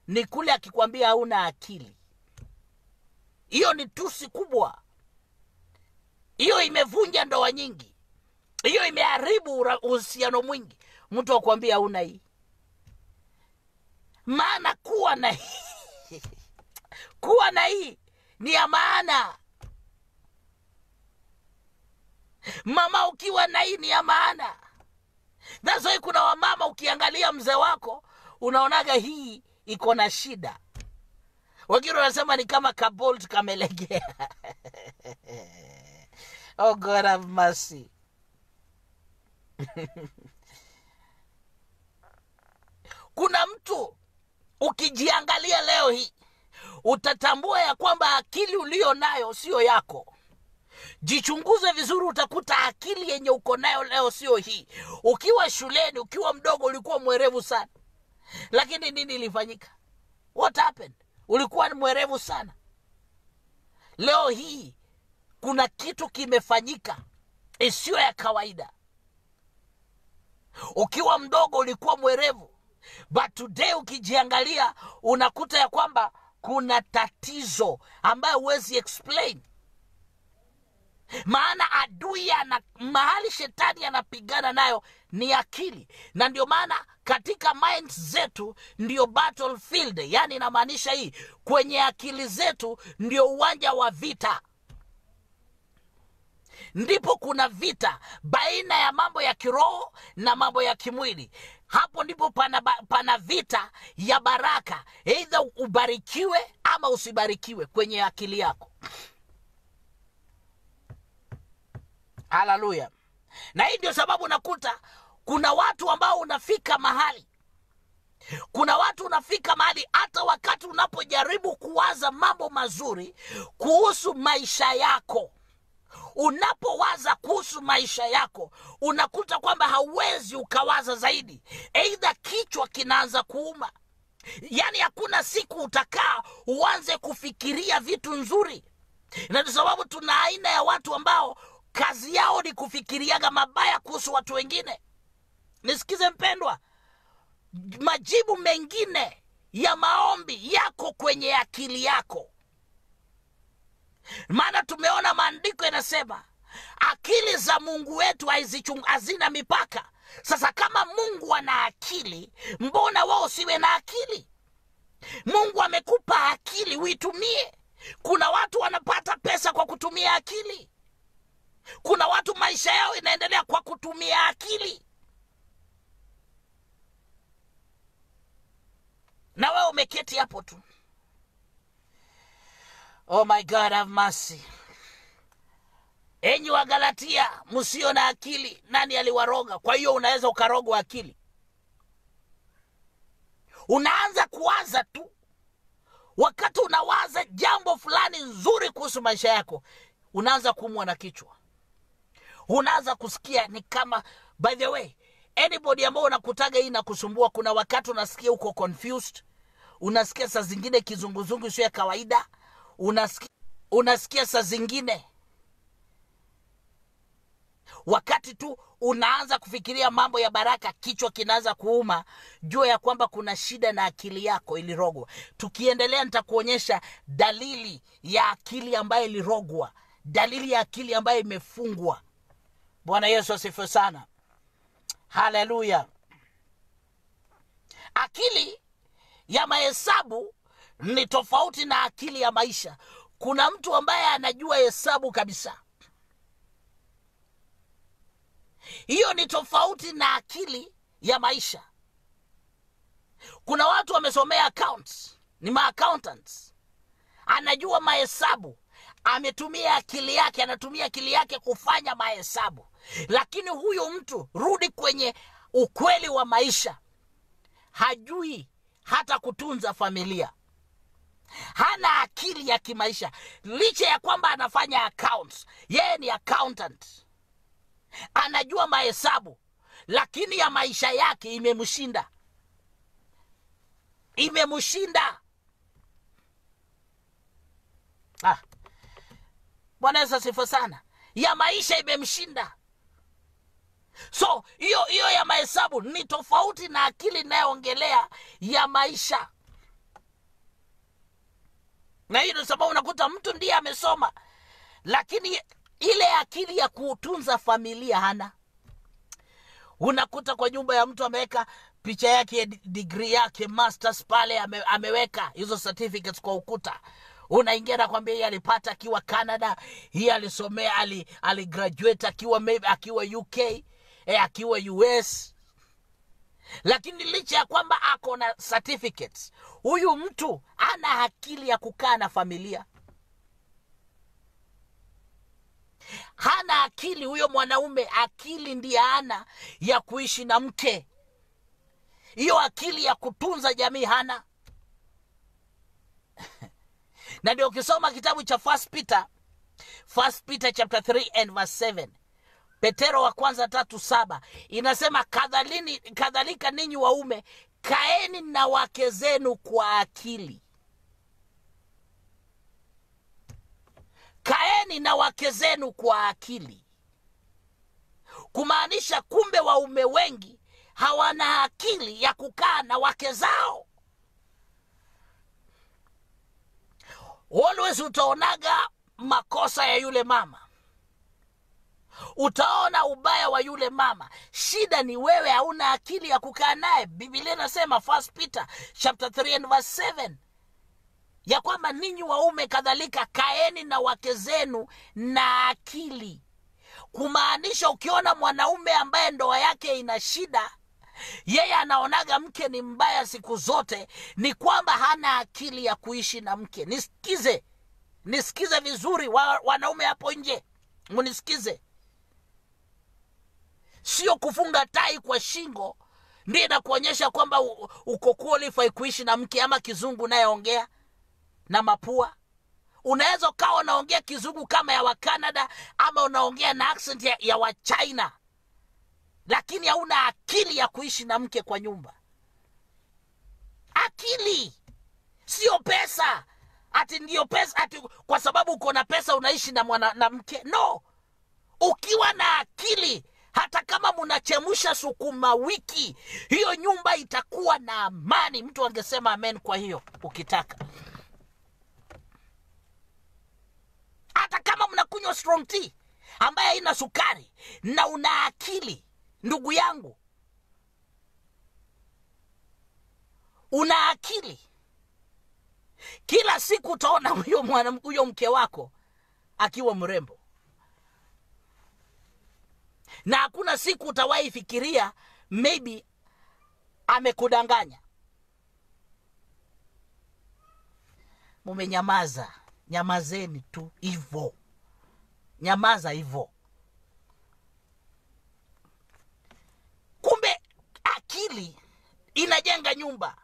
ni kule akikwambia hauna akili. Hiyo ni tusi kubwa. Hiyo imevunja ndoa nyingi. Hiyo imeharibu uhusiano mwingi. Mtu akwambia hauna hii. Maana kuwa na hii kuwa na hii ni ya maana. Mama, ukiwa na hii ni ya maana. That's why kuna wamama ukiangalia mzee wako unaonaga hii iko na shida. Wengine wanasema ni kama kabolt kamelegea. Oh God have mercy. Kuna mtu ukijiangalia leo hii utatambua ya kwamba akili ulio nayo sio yako. Jichunguze vizuri, utakuta akili yenye uko nayo leo sio hii. Ukiwa shuleni, ukiwa mdogo ulikuwa mwerevu sana. Lakini nini ilifanyika? What happened? Ulikuwa mwerevu sana. Leo hii kuna kitu kimefanyika isiyo ya kawaida. Ukiwa mdogo ulikuwa mwerevu, but today ukijiangalia unakuta ya kwamba kuna tatizo ambayo huwezi explain. Maana adui mahali shetani anapigana nayo ni akili. Na ndio maana katika minds zetu ndio battlefield. Yani inamaanisha hii, kwenye akili zetu ndio uwanja wa vita. Ndipo kuna vita baina ya mambo ya kiroho na mambo ya kimwili. Hapo ndipo pana vita ya baraka. Either ubarikiwe ama usibarikiwe kwenye akili yako. Hallelujah. Na hii ndio sababu nakuta kuna watu ambao unafika mahali. Kuna watu unafika mahali hata wakati unapojaribu kuwaza mambo mazuri kuhusu maisha yako. Unapowaza kuhusu maisha yako, unakuta kwamba hauwezi ukawaza zaidi. Either kichwa kinaanza kuuma. Yani hakuna siku utakaa uanze kufikiria vitu nzuri. Na ndio sababu tuna aina ya watu ambao kazi yao ni kufikiriaga mabaya kuhusu watu wengine. Nisikize mpendwa, majibu mengine ya maombi yako kwenye akili yako. Maana tumeona maandiko yanasema akili za Mungu wetu hazina mipaka. Sasa kama Mungu ana akili, mbona wao siwe na akili? Mungu amekupa akili, uitumie. Kuna watu wanapata pesa kwa kutumia akili. Kuna watu maisha yao inaendelea kwa kutumia akili. Na wewe umeketi hapo tu. Oh my God have mercy. Enyi Wagalatia msio na akili, nani aliwaroga? Kwa hiyo unaweza ukarogwa akili. Unaanza kuwaza tu. Wakati unawaza jambo fulani nzuri kuhusu maisha yako, unaanza kuumwa na kichwa. Unaanza kusikia ni kama, by the way, anybody ambao unakutaga hii na kusumbua, kuna wakati unasikia uko confused. Unasikia saa zingine kizunguzungu sio ya kawaida. Unasikia saa zingine wakati tu unaanza kufikiria mambo ya baraka, kichwa kinaanza kuuma. Jua ya kwamba kuna shida na akili yako ilirogwa. Tukiendelea nitakuonyesha dalili ya akili ambayo ilirogwa, dalili ya akili ambayo imefungwa. Bwana Yesu asifiwe sana. Haleluya. Akili ya mahesabu ni tofauti na akili ya maisha. Kuna mtu ambaye anajua hesabu kabisa. Hiyo ni tofauti na akili ya maisha. Kuna watu wamesomea accounts, ni ma-accountants. Anajua mahesabu, ametumia akili yake, anatumia akili yake kufanya mahesabu. Lakini huyu mtu, rudi kwenye ukweli wa maisha, hajui hata kutunza familia. Hana akili ya kimaisha. Licha ya kwamba anafanya accounts, yeye ni accountant, anajua mahesabu, lakini ya maisha yake imemshinda. Bwana Yesu asifiwe sana. Ya maisha imemshinda. So hiyo ya mahesabu ni tofauti na akili inayoongelea ya maisha. Na hiyo ndio sababu unakuta mtu ndiye amesoma, lakini ile akili ya kutunza familia hana. Unakuta kwa nyumba ya mtu ameweka picha yake, degree yake, masters pale, ameweka hizo certificates kwa ukuta. Unaingia na kwambia yeye alipata akiwa Canada, yeye alisomea, aligraduate akiwa UK, akiwa US. Lakini licha ya kwamba ako na certificates, huyu mtu ana akili ya kukaa na familia. Hana akili huyo mwanaume. Akili ndiye ana ya kuishi na mke. Hiyo akili ya kutunza jamii hana. Na ndio ukisoma kitabu cha First Peter chapter 3 and verse 7, Petero wa kwanza 3:7, inasema kadhalika ninyi waume kaeni na wake zenu kwa akili. Kaeni na wake zenu kwa akili. Kumaanisha kumbe waume wengi hawana akili ya kukaa na wake zao. Always utaonaga makosa ya yule mama, utaona ubaya wa yule mama. Shida ni wewe hauna akili ya kukaa naye. Biblia inasema First Peter chapter 3 and verse 7 ya kwamba ninyi waume kadhalika kaeni na wake zenu na akili. Kumaanisha ukiona mwanaume ambaye ndoa yake ina shida, yeye anaonaga mke ni mbaya siku zote, ni kwamba hana akili ya kuishi na mke. Nisikize vizuri, wanaume hapo nje, munisikize. Sio kufunga tai kwa shingo ndiye inakuonyesha kwamba uko qualify kuishi na mke, ama kizungu nayeongea na mapua. Unaweza ukawa unaongea kizungu kama ya wa Canada, ama unaongea na accent ya wa China, lakini hauna akili ya kuishi na mke kwa nyumba. Akili sio pesa. Ati ndio pesa, ati kwa sababu uko na pesa unaishi na mke. No. Ukiwa na akili, hata kama mnachemusha sukuma wiki, hiyo nyumba itakuwa na amani. Mtu angesema amen kwa hiyo ukitaka. Hata kama mnakunywa strong tea ambaye haina sukari na una akili, ndugu yangu, una akili, kila siku utaona huyo mke wako akiwa mrembo. Na hakuna siku utawahi fikiria maybe amekudanganya. Mumenyamaza. Nyamazeni tu hivyo. Nyamaza hivyo. Kumbe akili inajenga nyumba.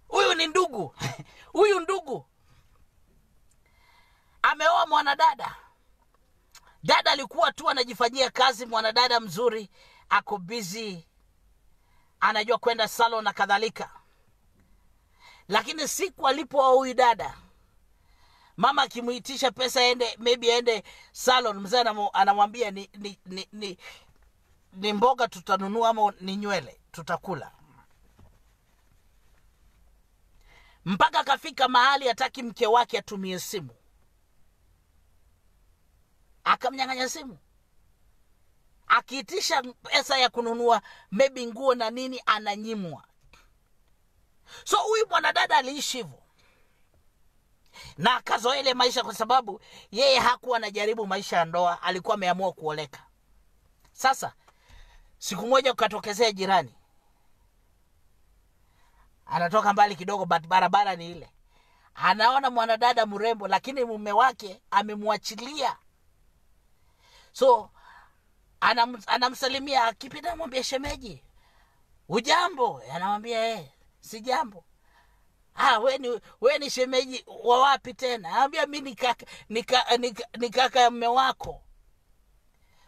Huyu ni ndugu. Huyu ndugu ameoa mwanadada. Dada alikuwa tu anajifanyia kazi, mwanadada mzuri, ako busy, anajua kwenda salon na kadhalika. Lakini siku alipooa huyu dada, mama akimuitisha pesa ende salon, mzee anamwambia ni mboga tutanunua ama ni nywele tutakula. Mpaka akafika mahali hataki mke wake atumie simu, akamnyang'anya simu. Akiitisha pesa ya kununua maybe nguo na nini, ananyimwa. So huyu mwanadada aliishi hivyo. na akazoea ile maisha, kwa sababu yeye hakuwa anajaribu maisha ya ndoa, alikuwa ameamua kuoleka. Sasa siku moja ukatokezea jirani, anatoka mbali kidogo, barabara ni ile, anaona mwanadada mrembo, lakini mume wake amemwachilia. So anamsalimia, akipita mwambie shemeji, ujambo? Anamwambia si jambo. We ni shemeji wa wapi tena? Anambia mimi ni kaka ya mume wako.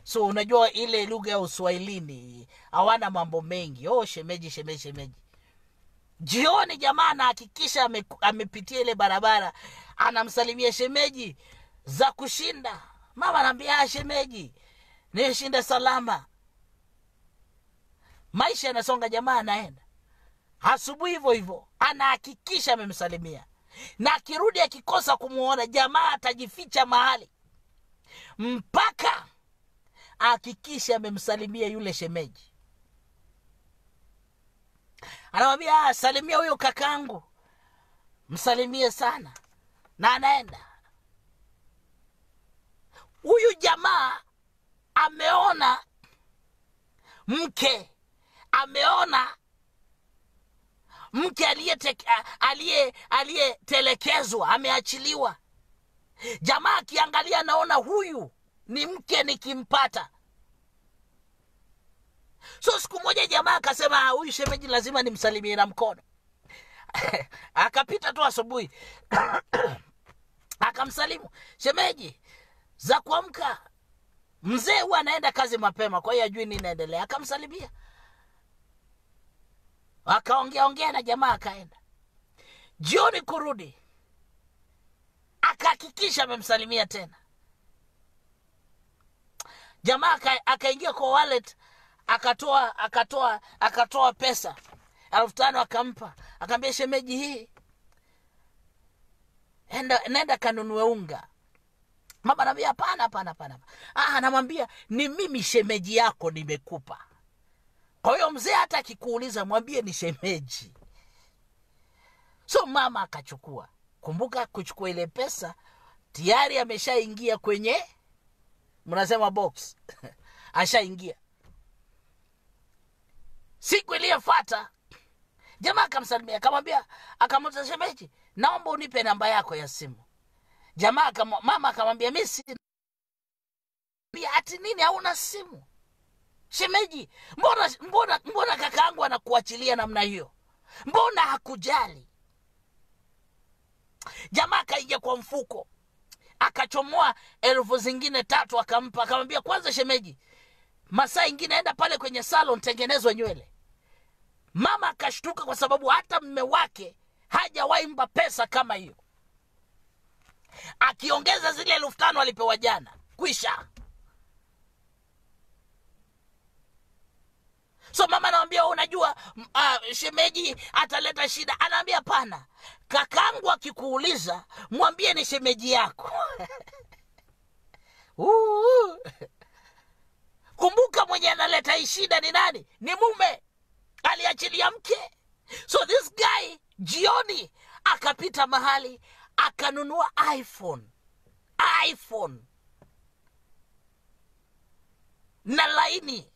So unajua ile lugha ya Uswahilini hawana mambo mengi. Shemeji. Jioni jamaa anahakikisha amepitia ile barabara, anamsalimia shemeji, za kushinda. Mama anambia shemeji, nimeshinda salama. Maisha yanasonga, jamaa anaenda. Asubuhi hivyo anahakikisha amemsalimia, na akirudi akikosa kumuona, jamaa atajificha mahali mpaka hakikisha amemsalimia yule shemeji. Anamwambia salimia huyo kakangu, msalimie sana, na anaenda. Huyu jamaa ameona mke aliyetelekezwa, ameachiliwa. Jamaa akiangalia anaona huyu ni mke nikimpata. So siku moja jamaa akasema huyu shemeji lazima nimsalimie na mkono. Akapita tu asubuhi akamsalimu, shemeji, za kuamka. Mzee huwa anaenda kazi mapema, kwa hiyo ajui nini inaendelea. Akamsalimia, akaongea na jamaa, akaenda. Jioni kurudi, akahakikisha amemsalimia tena. Jamaa akaingia kwa wallet, akatoa pesa 5,000 akampa. Akamwambia shemeji, hii nenda kanunue unga. Mama anambia hapana. Anamwambia ni mimi shemeji yako, nimekupa. Kwa hiyo mzee hata akikuuliza mwambie ni shemeji. So mama akachukua. Kumbuka kuchukua ile pesa, tayari ameshaingia kwenye, mnasema box. Ashaingia. Siku iliyofuata jamaa akamsalimia, akamwambia shemeji, naomba unipe namba yako ya simu. Mama akamwambia mimi si ati nini, hauna simu? Shemeji, mbona kakaangu anakuachilia namna hiyo? Mbona hakujali? Jamaa akaingia kwa mfuko, akachomoa 1,000 zingine 3 akampa. Akamwambia kwanza shemeji, masaa ingine enda pale kwenye salon tengenezwe nywele. Mama akashtuka, kwa sababu hata mume wake hajawahi mpa pesa kama hiyo. Akiongeza zile 5,000 alipewa jana, kwisha. So mama anamwambia unajua shemeji ataleta shida. Anaambia hapana, kakangu akikuuliza mwambie ni shemeji yako. Kumbuka mwenye analeta hii shida ni nani? Ni mume, aliachilia mke. So this guy jioni akapita mahali akanunua iPhone na laini.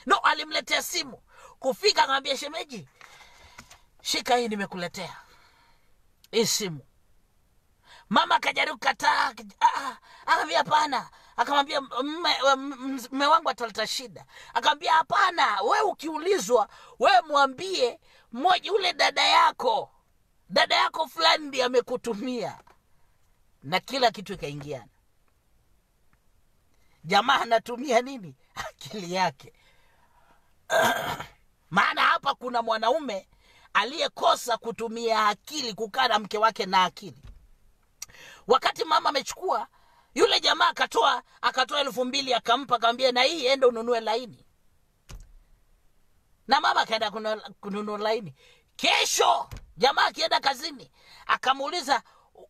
No, alimletea simu. Kufika akamwambia shemeji, shika hii, nimekuletea hii simu. Mama akajaribu kukataa, akamwambia hapana. Akamwambia mume wangu ataleta shida. Akamwambia hapana, wewe ukiulizwa wewe mwambie mmoja, ule dada yako fulani ndiye amekutumia. Na kila kitu ikaingiana. Jamaa anatumia nini? Akili yake. Maana hapa kuna mwanaume aliyekosa kutumia akili, kukaa na mke wake na akili. Wakati mama amechukua, yule jamaa akatoa 2,000 akampa, akamwambia na hii enda ununue laini. Na mama akaenda kununua laini. Kesho jamaa akienda kazini akamuuliza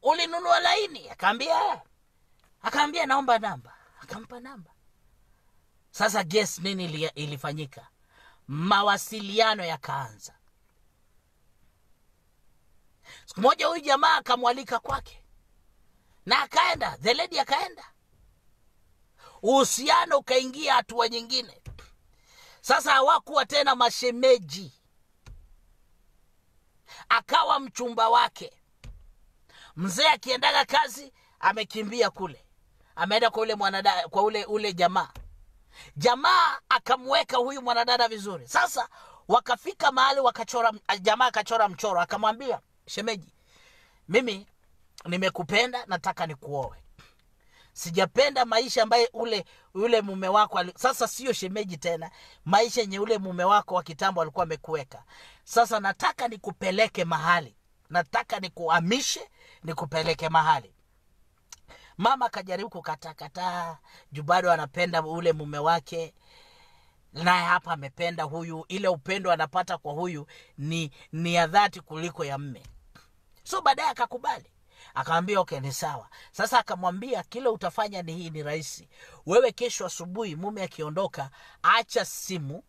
ulinunua laini? Akamwambia naomba namba. Akampa namba. Sasa guess nini ilifanyika? Mawasiliano yakaanza. Siku moja huyu jamaa akamwalika kwake, na akaenda, the lady akaenda. Uhusiano ukaingia hatua nyingine. Sasa hawakuwa tena mashemeji, akawa mchumba wake. Mzee akiendaga kazi amekimbia kule, ameenda kwa ule mwanadada, kwa ule jamaa. Jamaa akamweka huyu mwanadada vizuri. Sasa wakafika mahali jamaa akachora mchoro, akamwambia shemeji, mimi nimekupenda, nataka nikuoe. Sijapenda maisha ambaye ule mume wako sasa sio shemeji tena, maisha yenye ule mume wako wa kitambo alikuwa amekuweka. Sasa nataka nikupeleke mahali, nataka nikuhamishe, nikupeleke mahali. Mama akajaribu kukataa, juu bado anapenda ule mume wake, naye hapa amependa huyu. Ile upendo anapata kwa huyu ni ya dhati kuliko ya mme. So baadaye akakubali, akamwambia okay, ni sawa. Sasa akamwambia kile utafanya ni rahisi. Wewe kesho asubuhi mume akiondoka, acha simu,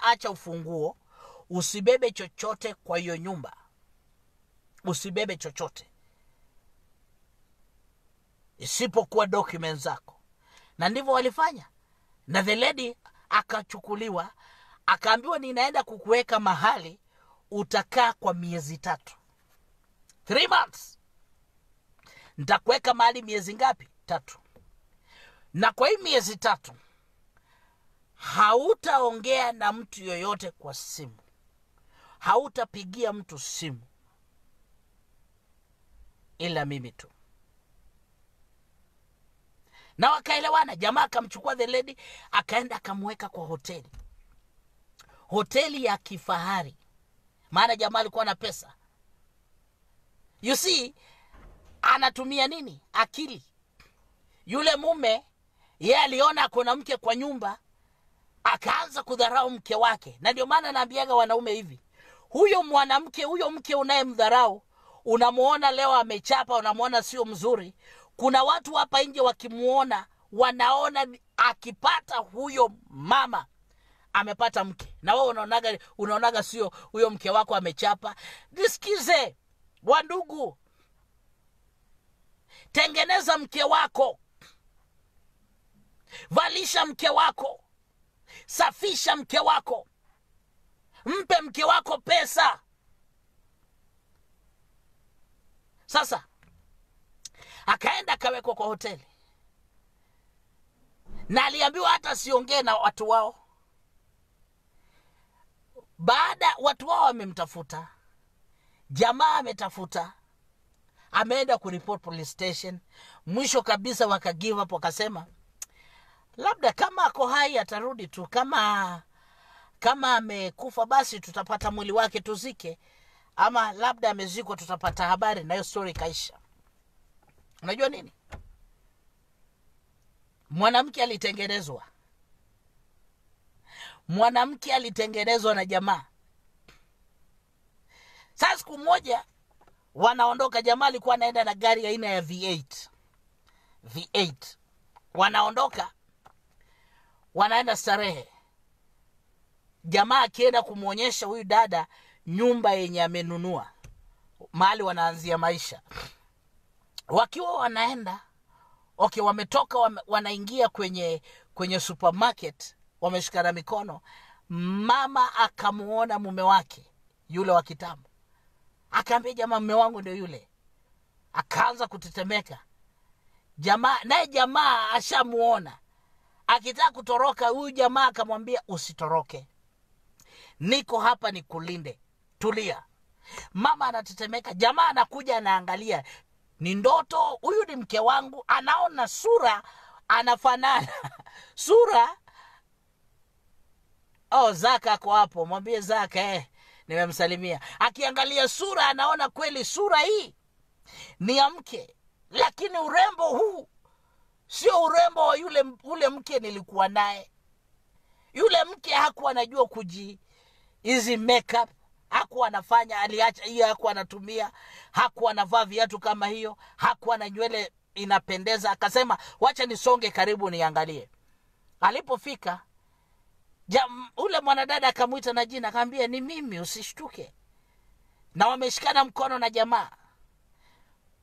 acha ufunguo, usibebe chochote kwa hiyo nyumba. Usibebe chochote isipokuwa documents zako. Na ndivyo walifanya. Na the lady akachukuliwa, akaambiwa ninaenda kukuweka mahali utakaa kwa miezi 3. 3 months. Nitakuweka mahali miezi ngapi? 3. Na kwa hii miezi 3 hautaongea na mtu yoyote kwa simu. Hautapigia mtu simu ila mimi tu. Na wakaelewana. Jamaa akamchukua the lady, akaenda akamweka kwa hoteli ya kifahari, maana jamaa alikuwa na pesa. You see, anatumia nini? Akili. Yule mume yeye aliona kuna mke kwa nyumba, akaanza kudharau mke wake. Na ndio maana naambiaga wanaume hivi, huyo mke unayemdharau, unamuona leo amechapa, unamuona sio mzuri, kuna watu hapa nje wakimuona wanaona akipata huyo mama amepata mke, na wewe unaonaga sio huyo mke wako amechapa. Nisikize wandugu, tengeneza mke wako, valisha mke wako, safisha mke wako, mpe mke wako pesa. Sasa akaenda akawekwa kwa hoteli, na aliambiwa hata siongee na watu wao. Baada watu wao wamemtafuta, jamaa ametafuta, ameenda kuriport police station. Mwisho kabisa waka give up, wakasema labda kama ako hai atarudi tu, kama amekufa basi tutapata mwili wake tuzike, ama labda amezikwa tutapata habari, na hiyo story kaisha. Unajua nini? Mwanamke alitengenezwa na jamaa. Sasa siku moja wanaondoka, jamaa alikuwa anaenda na gari aina ya V8. Wanaondoka, wanaenda starehe. Jamaa akienda kumuonyesha huyu dada nyumba yenye amenunua, mahali wanaanzia maisha. Wakiwa wanaenda, okay, wametoka wanaingia kwenye supermarket, wameshikana mikono. Mama akamuona mume wake yule wa kitambo, akaambia jamaa, mume wangu ndio yule. Akaanza kutetemeka. Jamaa ashamuona. Akitaka kutoroka, huyu jamaa akamwambia usitoroke, niko hapa nikulinde, tulia. Mama anatetemeka. Jamaa anakuja, anaangalia, ni ndoto, huyu ni mke wangu. Anaona sura anafanana sura. Zaka ako hapo, mwambie Zaka nimemsalimia. Akiangalia sura, anaona kweli sura hii ni ya mke, lakini urembo huu sio urembo wa ule mke nilikuwa naye. Yule mke hakuwa anajua hizi makeup, hakuwa anafanya, aliacha hiyo, hakuwa anatumia, hakuwa anavaa viatu kama hiyo, hakuwa na nywele inapendeza. Akasema wacha nisonge karibu niangalie. Alipofika, ule mwanadada akamuita na jina, akamwambia ni mimi, usishtuke. na wameshikana mkono na jamaa.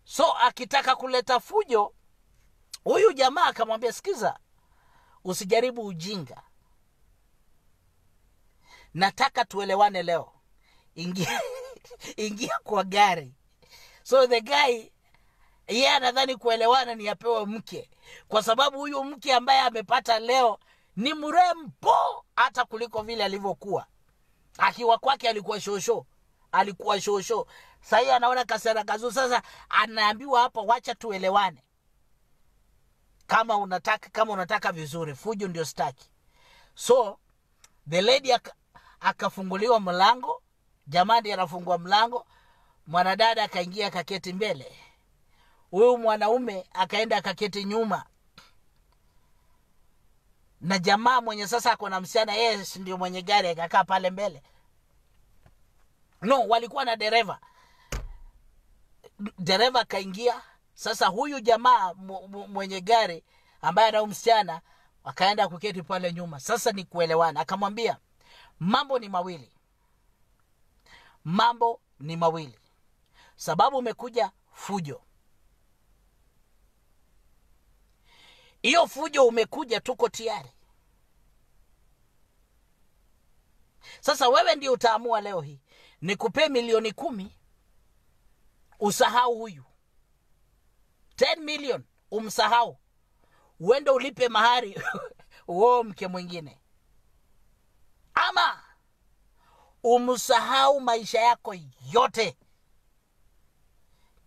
So akitaka kuleta fujo, huyu jamaa akamwambia, sikiza, usijaribu ujinga, nataka tuelewane leo, ingia kwa gari. So the guy, yeye anadhani kuelewana ni apewe mke, kwa sababu huyu mke ambaye amepata leo ni mrembo hata kuliko vile alivyokuwa. Akiwa kwake alikuwa shosho. Sasa anaona kasera kazu. Sasa anaambiwa hapa, wacha tuelewane. Kama unataka vizuri, fujo ndio staki. So the lady akafunguliwa mlango, jamaa ndiye anafungua mlango, mwanadada akaingia akaketi mbele. Huyu mwanaume akaenda akaketi nyuma. Na jamaa mwenye sasa ako na msichana, yeye ndio mwenye gari, akakaa pale mbele. No, walikuwa na dereva. Dereva kaingia. Sasa huyu jamaa mwenye gari ambaye ana msichana akaenda kuketi pale nyuma. Sasa ni kuelewana. Akamwambia, mambo ni mawili. Sababu umekuja fujo. Hiyo fujo umekuja, tuko tayari. Sasa wewe ndio utaamua leo hii. Nikupe milioni 10, usahau huyu. 10 million umsahau, uende ulipe mahari uoe mke mwingine. Ama umsahau maisha yako yote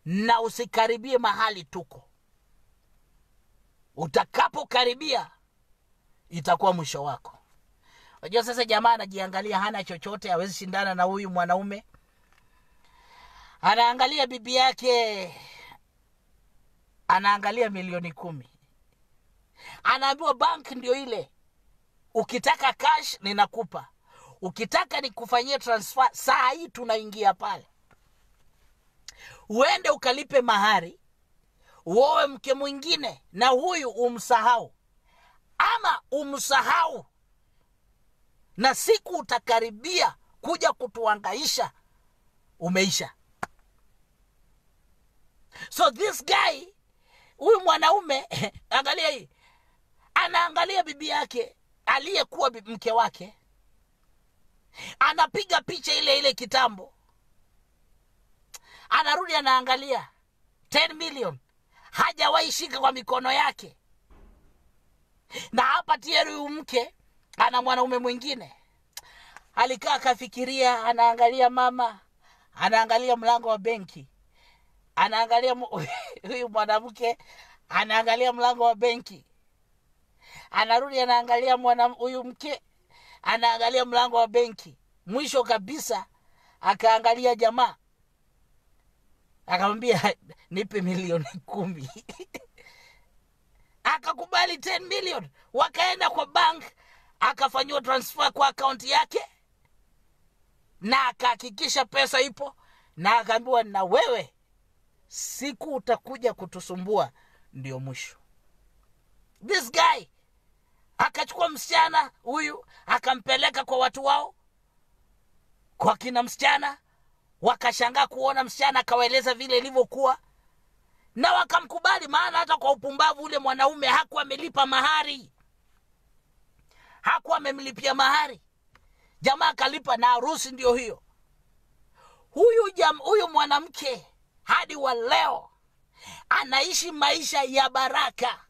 na usikaribie mahali tuko. Utakapokaribia itakuwa mwisho wako. Unajua sasa jamaa anajiangalia, hana chochote, hawezi shindana na huyu mwanaume. Anaangalia bibi yake, anaangalia milioni 10. Anaambiwa bank ndio ile. Ukitaka cash ninakupa. Ukitaka nikufanyie transfer, saa hii tunaingia pale. Uende ukalipe mahari, uoe mke mwingine na huyu umsahau. Ama umsahau, na siku utakaribia kuja kutuangaisha, umeisha. So this guy, huyu mwanaume, angalia hii, anaangalia bibi yake aliyekuwa mke wake, anapiga picha ile kitambo, anarudi anaangalia 10 million, hajawahi shika kwa mikono yake. Na hapa tayari huyu mke ana mwanaume mwingine. Alikaa akafikiria, anaangalia mama, anaangalia mlango wa benki, anaangalia huyu mwanamke, anaangalia mlango wa benki, anarudi anaangalia huyu mke, anaangalia mlango wa benki. Mwisho kabisa akaangalia jamaa, akamwambia, nipe milioni 10. Akakubali 10 million. Wakaenda kwa bank, akafanywa transfer kwa account yake, na akahakikisha pesa ipo, na akaambiwa, na wewe siku utakuja kutusumbua ndio mwisho. This guy akachukua msichana huyu, akampeleka kwa watu wao, kwa kina msichana. Wakashangaa kuona msichana, akawaeleza vile ilivyokuwa, na wakamkubali. Maana hata kwa upumbavu ule mwanaume hakuwa amelipa mahari, hakuwa amemlipia mahari. Jamaa akalipa, na harusi ndio hiyo. Huyu mwanamke hadi wa leo anaishi maisha ya baraka.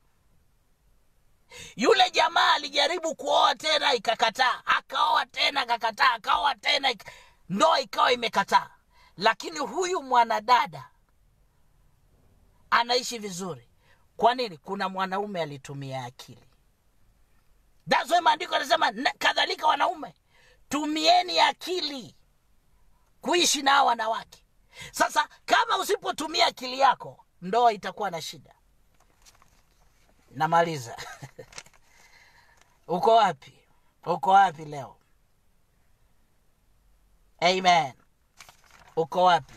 Yule jamaa alijaribu kuoa tena ikakataa, akaoa tena akakataa, akaoa tena ndoa ikawa imekataa. Lakini huyu mwanadada anaishi vizuri. Kwa nini? Kuna mwanaume alitumia akili. That's why maandiko yanasema, kadhalika wanaume, tumieni akili kuishi na wanawake. Sasa kama usipotumia akili yako, ndoa itakuwa na shida. Namaliza. Uko wapi leo? Amen. Uko wapi?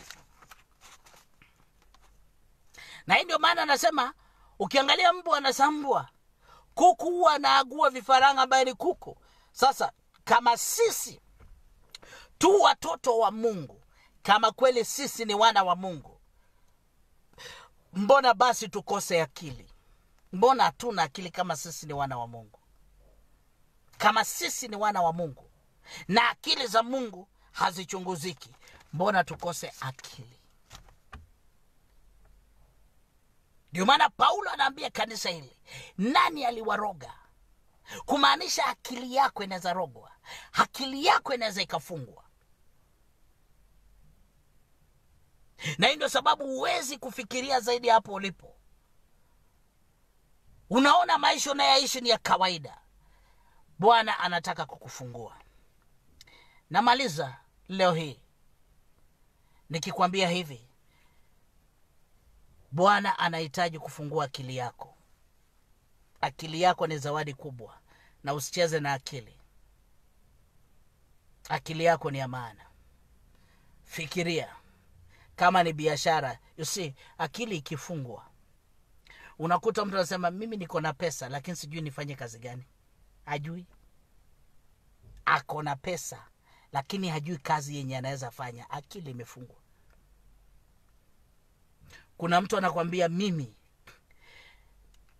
Na ndio maana anasema, ukiangalia mbwa anasambua, kuku huwa anaagua vifaranga ambaye ni kuku. Sasa kama sisi tu watoto wa Mungu, Kama kweli sisi ni wana wa Mungu, mbona basi tukose akili? Mbona hatuna akili kama sisi ni wana wa Mungu? Kama sisi ni wana wa Mungu na akili za Mungu hazichunguziki, mbona tukose akili? Ndio maana Paulo anaambia kanisa hili, nani aliwaroga? Kumaanisha akili yako inaweza rogwa, akili yako inaweza ikafungwa. Na ndio sababu huwezi kufikiria zaidi hapo ulipo. Unaona maisha unayoishi ni ya kawaida. Bwana anataka kukufungua. Namaliza leo hii nikikwambia hivi, Bwana anahitaji kufungua akili yako. Akili yako ni zawadi kubwa, na usicheze na akili. Akili yako ni ya maana. Fikiria kama ni biashara. You see, akili ikifungwa, unakuta mtu anasema mimi niko na pesa lakini sijui nifanye kazi gani. Hajui. Ako na pesa lakini hajui kazi yenye anaweza fanya. Akili imefungwa. Kuna mtu anakuambia mimi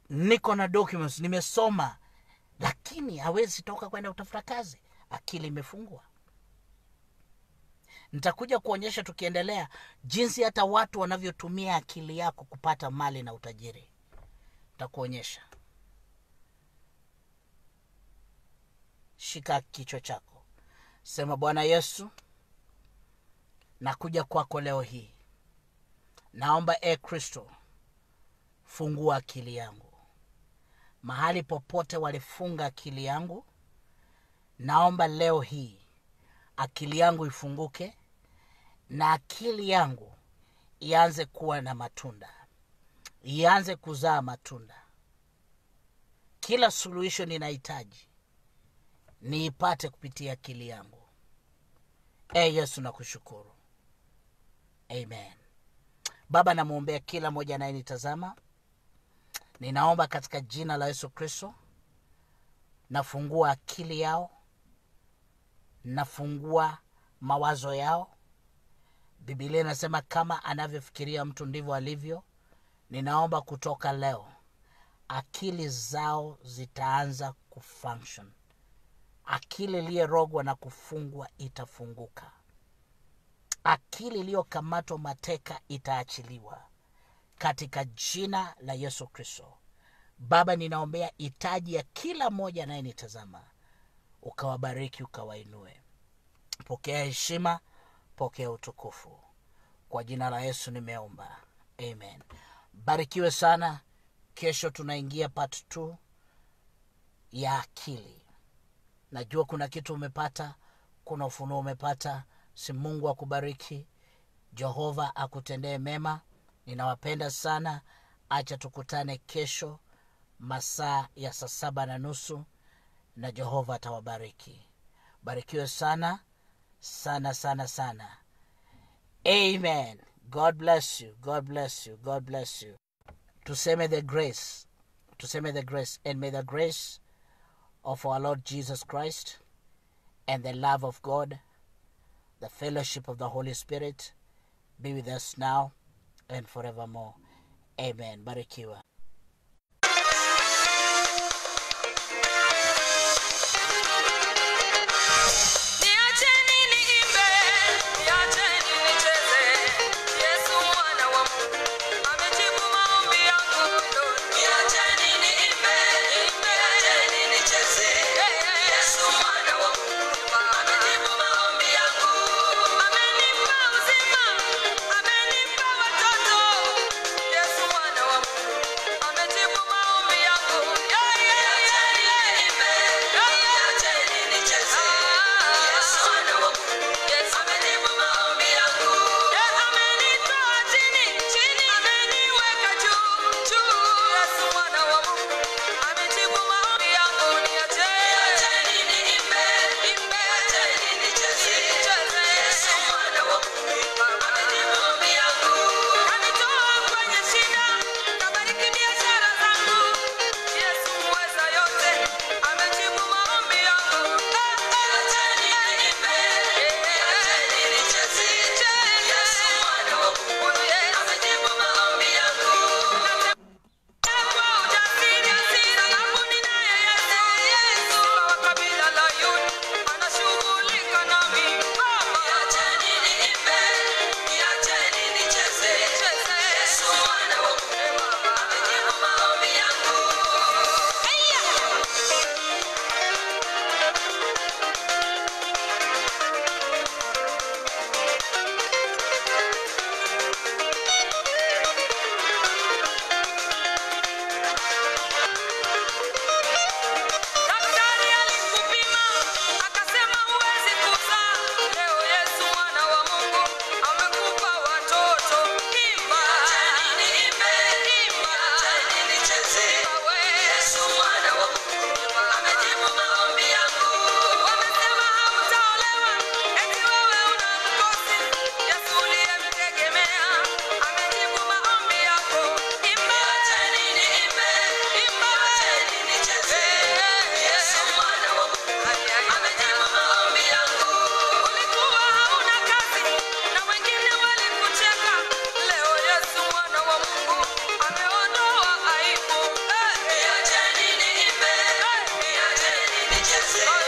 niko na documents, nimesoma, lakini hawezi toka kwenda kutafuta kazi. Akili imefungwa. Nitakuja kuonyesha tukiendelea jinsi hata watu wanavyotumia akili yako kupata mali na utajiri. Nitakuonyesha. Shika kichwa chako. Sema, Bwana Yesu, nakuja kwako leo hii. Naomba Kristo, fungua akili yangu. Mahali popote walifunga akili yangu, naomba leo hii akili yangu ifunguke na akili yangu ianze kuwa na matunda. Ianze kuzaa matunda. Kila suluhisho ninahitaji niipate kupitia akili yangu. Yesu nakushukuru. Amen. Baba, namuombea kila mmoja anayenitazama. Ninaomba katika jina la Yesu Kristo, nafungua akili yao, nafungua mawazo yao. Biblia inasema kama anavyofikiria mtu ndivyo alivyo. Ninaomba kutoka leo akili zao zitaanza kufunction. Akili iliyorogwa na kufungwa itafunguka. Akili iliyokamatwa mateka itaachiliwa katika jina la Yesu Kristo. Baba, ninaombea hitaji ya kila mmoja anayenitazama, ukawabariki, ukawainue. Pokea heshima, pokea utukufu. Kwa jina la Yesu nimeomba. Amen. Barikiwe sana. Kesho tunaingia part 2 ya akili. Najua kuna kitu umepata, kuna ufunuo umepata. Si Mungu akubariki. Jehova akutendee mema. Ninawapenda sana. Acha tukutane kesho masaa ya 7:30 na Jehova atawabariki. Barikiwe sana sana sana sana. Amen. God bless you. God bless you. God bless you. Tuseme the grace. Tuseme the grace. And may the grace of our Lord Jesus Christ and the love of God, the fellowship of the Holy Spirit be with us now and forevermore. Amen. Barikiwa. Yes.